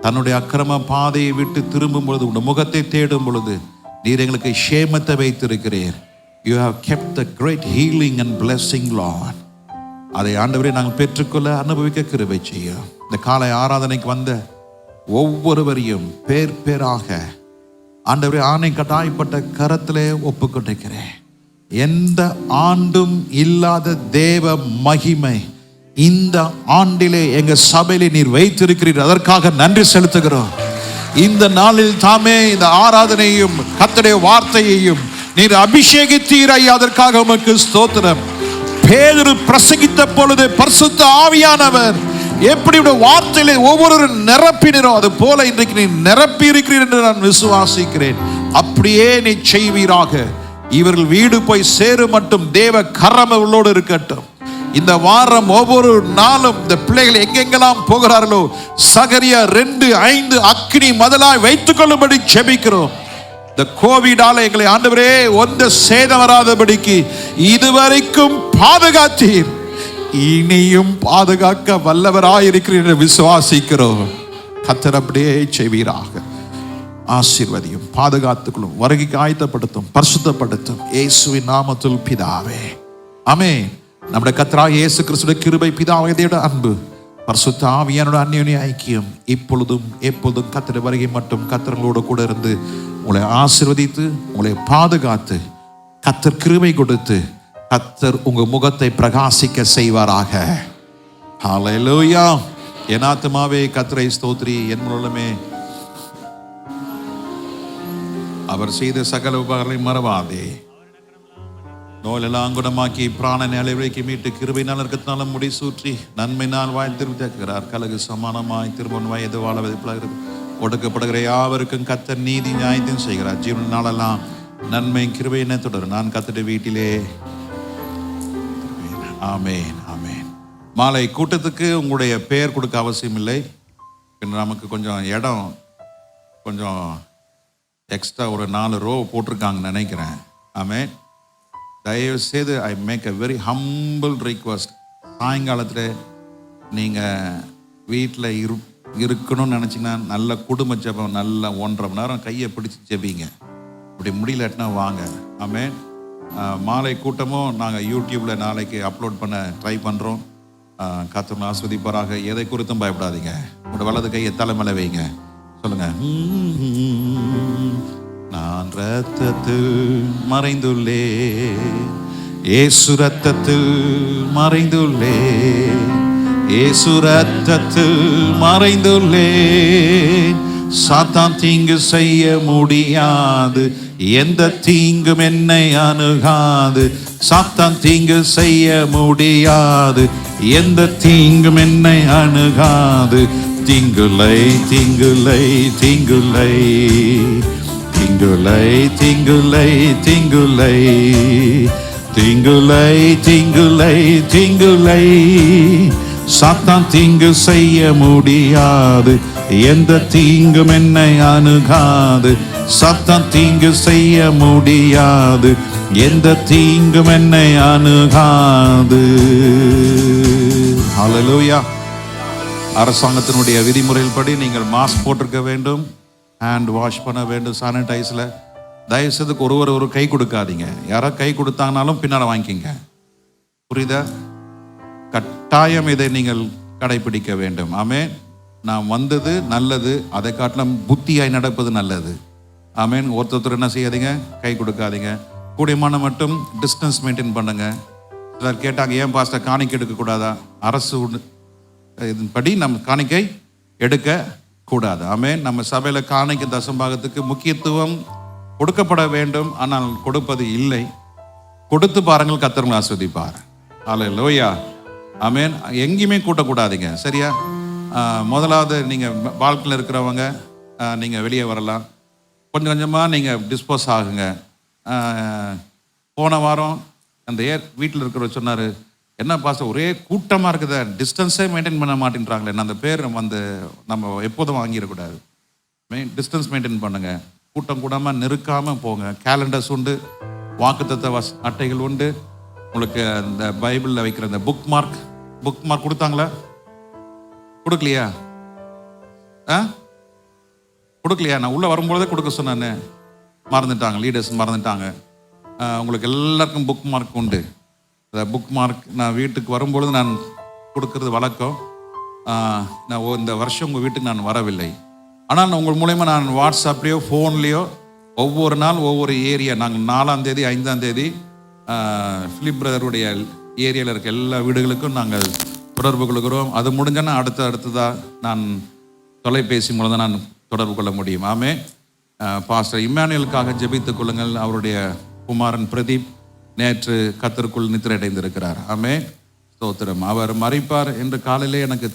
தன்னுடைய அக்கிரம பாதையை விட்டு திரும்பும் பொழுது, உன் முகத்தை தேடும் பொழுது நீர் எங்களுக்கு சேமத்தை வைத்திருக்கிறீர். You have kept the great healing and blessing, Lord. அதை ஆண்டவரே நாங்கள் பெற்றுக்கொள்ள அனுபவிக்க கிருபை செய்யும். இந்த காலை ஆராதனைக்கு வந்த ஒவ்வொருவரையும் பேர் பேராக ஆண்டவரே ஆணை கட்டாயப்பட்ட கரத்திலே ஒப்புக்கொண்டிருக்கிறேன். எந்த ஆண்டும் இல்லாத தேவ மகிமை இந்த ஆண்டிலே எங்க சபையிலே நீர் வைத்திருக்கிறீர். அதற்காக நன்றி செலுத்துகிறோம். இந்த நாளில் தாமே இந்த ஆராதனையும் கர்த்தருடைய வார்த்தையையும் நீர் அபிஷேகித்தீர் ஐயா, அதற்காக உமக்கு ஸ்தோத்திரம். பேதுரு பிரசங்கித்த பொழுது பரிசுத்த ஆவியானவர் எப்படி வார்த்தையிலே ஒவ்வொரு நிரப்பினரோ அது போல இன்றைக்கு நீ நிரப்பி இருக்கிறீர் என்று நான் விசுவாசிக்கிறேன். அப்படியே நீ செய்வீராக. இவர்கள் வீடு போய் சேரு மட்டும் தேவ கரம் அவர்களோடு இருக்கட்டும். இந்த வாரம் ஒவ்வொரு நாளும் இந்த பிள்ளைகள் எங்கெங்கெல்லாம் போகிறார்களோ சகரியா 2:5 அக்கினி முதலாய் வைத்துக் கொள்ளும்படி ஜெபிக்கிறோம். இந்த கோவிடால எங்களை ஆண்டவரே ஒன்று சேதம் வராதபடிக்கு இதுவரைக்கும் பாதுகாத்தீர், இனியும் பாதுகாக்க வல்லவராயிருக்கிறீர் என்று விசுவாசிக்கிறோம். கர்த்தர் அப்படியே செய்வீராக. ஆசீர்வதியும், பாதுகாத்துக்கொள்ளும், வருகைக்கு ஆயத்தப்படுத்தும், பரிசுத்தப்படுத்தும். இயேசுவின் நாமத்தில் பிதாவே, ஆமென். நம்முடைய கர்த்தராகிய இயேசு கிறிஸ்துவின் கிருபை, பிதாவாகிய தேவனுடைய அன்பு, பரிசுத்த ஆவியானோட அந்யோன்ய ஐக்கியம் இப்பொழுதும் எப்பொழுதும் கர்த்தருடைய வருகை மட்டும் கர்த்தர்களோடு கூட இருந்து உங்களை ஆசீர்வதித்து உங்களை பாதுகாத்து கர்த்தர் கிருபை கொடுத்து கர்த்தர் உங்க முகத்தை பிரகாசிக்க செய்வாராக. ஹல்லேலூயா. என் ஆத்துமாவே கர்த்தரை ஸ்தோத்திரி, என் முழுமே அவர் செய்த சகல உபகாரங்களை மறவாதே. நோயெல்லாம் குணமாக்கி பிராணனை அளவிலைக்கு மீட்டு கிருபையினால் இருக்கத்தினாலும் முடிசூற்றி நன்மையினால் வாய் திருவித்தாக்குகிறார். கலகு சமானமாய் திருமண் வயது வாழ ஒடுக்கப்படுகிற யாவருக்கும் கர்த்தர் நீதி நியாயத்தையும் செய்கிறார். ஜீவன் நாளெல்லாம் நன்மை கிருபையினை தொடரும். நான் கர்த்தருடைய வீட்டிலே. ஆமேன், ஆமேன். மாலை கூட்டத்துக்கு உங்களுடைய பெயர் கொடுக்க அவசியம் இல்லை. நமக்கு கொஞ்சம் இடம் கொஞ்சம் எக்ஸ்ட்ரா ஒரு 4 ரோ போட்டிருக்காங்கன்னு நினைக்கிறேன். ஆமேன். தயவு செய்து I make a very humble request. சாயங்காலத்தில் நீங்கள் வீட்டில் இருக்கணும்னு நினச்சிங்கன்னா நல்ல குடும்ப ஜெபம், நல்ல 1.5 மணி நேரம் கையை பிடிச்சி ஜெபிங்க. அப்படி முடியலட்டினா வாங்க. ஆமேன். மாலை கூட்டமும் நாங்கள் யூடியூப்பில் நாளைக்கு அப்லோட் பண்ண ட்ரை பண்ணுறோம். கர்த்தர் ஆஸ்வதிப்பாராக. எதை குறித்தும் பயப்படாதீங்க. உங்களோட வலது கையை தலைமையில வைங்க. சொல்லுங்க, நான் ரத்தத்தில் மறைந்துள்ளே, இயேசு ரத்தத்தில் மறைந்துள்ளே, இயேசு ரத்தத்தில் மறைந்துள்ளே. சாத்தான் தீங்கு செய்ய முடியாது, எந்த தீங்கும் என்னை அணுகாது. சாத்தான் தீங்கு செய்ய முடியாது, எந்த தீங்கும் என்னை அணுகாது. தீங்குலை தீங்குலை தீங்குலை தீங்குலை தீங்குலை தீங்குலை. தீங்குலை தீங்குலை தீங்குலை சாத்தான் தீங்கு செய்ய முடியாது, எந்த தீங்கும் என்னை அணுகாது. சாத்தான் தீங்கு செய்ய முடியாது, எந்த தீங்கும் என்னை அணுகாது. ஹல்லேலூயா. அரசாங்கத்தினுடைய விதிமுறையின்படி நீங்கள் மாஸ்க் போட்டிருக்க வேண்டும், ஹேண்ட் வாஷ் பண்ண வேண்டும் சானிடைஸில். தயவுசெய்து ஒருவர் ஒரு கை கொடுக்காதீங்க. யாரோ கை கொடுத்தாங்கனாலும் பின்னால் வாங்கிக்கிங்க. புரியுதா? கட்டாயம் இதை நீங்கள் கடைபிடிக்க வேண்டும். ஆமென். நாம் வந்தது நல்லது, அதை காட்டிலும் புத்தியாய் நடப்பது நல்லது. ஆமென். ஒருத்தர் என்ன செய்யாதீங்க, கை கொடுக்காதீங்க. கூடியமான மட்டும் டிஸ்டன்ஸ் மெயின்டைன் பண்ணுங்க. சிலர் கேட்டாங்க, ஏன் பாஸ்டர் காணிக்கை எடுக்கக்கூடாதா? அரசு இதன்படி நம்ம காணிக்கை எடுக்க கூடாது. ஆமென். நம்ம சபையில் காணிக்கை தசம்பாகத்துக்கு முக்கியத்துவம் கொடுக்கப்பட வேண்டும், ஆனால் கொடுப்பது இல்லை. கொடுத்து பாருங்கள், கர்த்தர் ஆசீர்வதிப்பார். ஹல்லேலூயா. ஆமென். எங்கேயுமே கூட்டக்கூடாதீங்க, சரியா? முதலாவது நீங்கள் வாழ்க்கையில் இருக்கிறவங்க நீங்கள் வெளியே வரலாம். கொஞ்சம் கொஞ்சமாக நீங்கள் டிஸ்போஸ் ஆகுங்க. போன வாரம் அந்த வீட்டில் இருக்கிறவர் சொன்னார், என்ன பாஸ்டர் ஒரே கூட்டமாக இருக்குதா, டிஸ்டன்ஸே மெயின்டைன் பண்ண மாட்டேன்றாங்களே. அந்த பேர் வந்து நம்ம எப்போதும் வாங்கிடக்கூடாது. டிஸ்டன்ஸ் மெயின்டைன் பண்ணுங்க. கூட்டம் கூடாமல் நெருக்காமல் போங்க. கேலண்டர்ஸ் உண்டு, வாக்குத்தத்த அட்டைகள் உண்டு. உங்களுக்கு இந்த பைபிளில் வைக்கிற இந்த புக் மார்க் கொடுத்தாங்களா? கொடுக்கலையா? கொடுக்கலையா? நான் உள்ளே வரும்பொழுதே கொடுக்க சொன்னேன்னு மறந்துட்டாங்க, லீடர்ஸ் மறந்துட்டாங்க. உங்களுக்கு எல்லாருக்கும் புக் மார்க் உண்டு. அந்த புக் மார்க் நான் வீட்டுக்கு வரும்பொழுது நான் கொடுக்கறது வழக்கம். நான் இந்த வருஷம் உங்கள் வீட்டுக்கு நான் வரவில்லை, ஆனால் உங்கள் மூலயமா நான் வாட்ஸ்அப்லேயோ ஃபோன்லேயோ ஒவ்வொரு நாள் ஒவ்வொரு ஏரியா, நாங்கள் 4ஆம் தேதி 5ஆம் தேதி ஃபிலிப் பிரதருடைய ஏரியாவில் இருக்க எல்லா வீடுகளுக்கும் நாங்கள் தொடர்பு கொள்கிறோம். அது முடிஞ்சோன்னா அடுத்ததாக நான் தொலைபேசி மூலம் தான் நான் தொடர்பு கொள்ள முடியும். ஆமே. பாஸ்டர் இம்மானுவேலுக்காக ஜெபித்துக் கொள்ளுங்கள். அவருடைய குமாரன் பிரதீப் நேற்று கர்த்தருக்குள் நித்திரை அடைந்திருக்கிறார். ஆமே. ஸ்தோத்திரம். அவர் மரிப்பார் என்று காலையிலே எனக்கு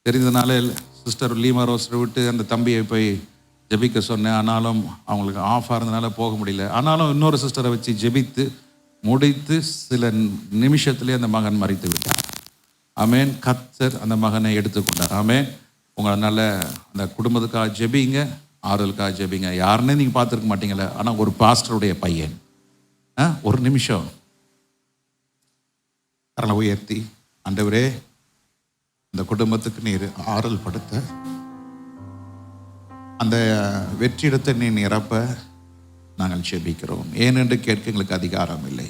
தெரிந்ததுனால சிஸ்டர் லீமா ரோஸ்டர் விட்டு அந்த தம்பியை போய் ஜெபிக்க சொன்னேன். ஆனாலும் அவங்களுக்கு ஆஃபாக இருந்தனால போக முடியல. ஆனாலும் இன்னொரு சிஸ்டரை வச்சு ஜெபித்து முடித்து சில நிமிஷத்துலேயே அந்த மகன் மரித்து விட்டார். ஆமேன். கர்த்தர் அந்த மகனை எடுத்துக்கொண்டார். ஆமேன். உங்களை நல்ல அந்த குடும்பத்துக்காக ஜெபிங்க, ஆறுதலுக்காக ஜெபிங்க. யாருன்னே நீங்கள் பார்த்துருக்க மாட்டீங்களே, ஆனால் ஒரு பாஸ்டருடைய பையன் ஒரு நிமிஷம் கரலை உயர்த்தி, ஆண்டவரே அந்த குடும்பத்துக்கு நீர் ஆறுதல் படுத்த, அந்த வெற்றிடத்தை நீ நிரப்ப நாங்கள் ஜெபிக்கிறோம். ஏனென்று கேட்க எங்களுக்கு அதிகாரம் இல்லை.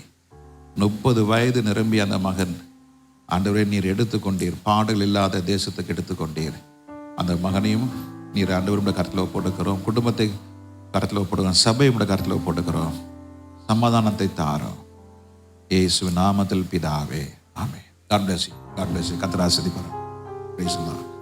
30 வயது நிரம்பிய அந்த மகன், ஆண்டவரே நீர் எடுத்துக்கொண்டீர், பாடல் இல்லாத தேசத்துக்கு எடுத்துக்கொண்டீர். அந்த மகனையும் நீர் ஆண்டவருடைய கருத்தில் ஒப்புக்கொடுக்கிறோம், குடும்பத்தை கருத்தில் ஒப்புக்கொடுக்கிறோம், சபையை கருத்தில் ஒப்புக்கொடுக்கிறோம். சமாதானத்தை தாரோம் இயேசு நாமத்தில் பிதாவே. ஆமென். God bless you. God bless you. கர்த்தர் ஆசீர்வதிப்பார். Praise the Lord.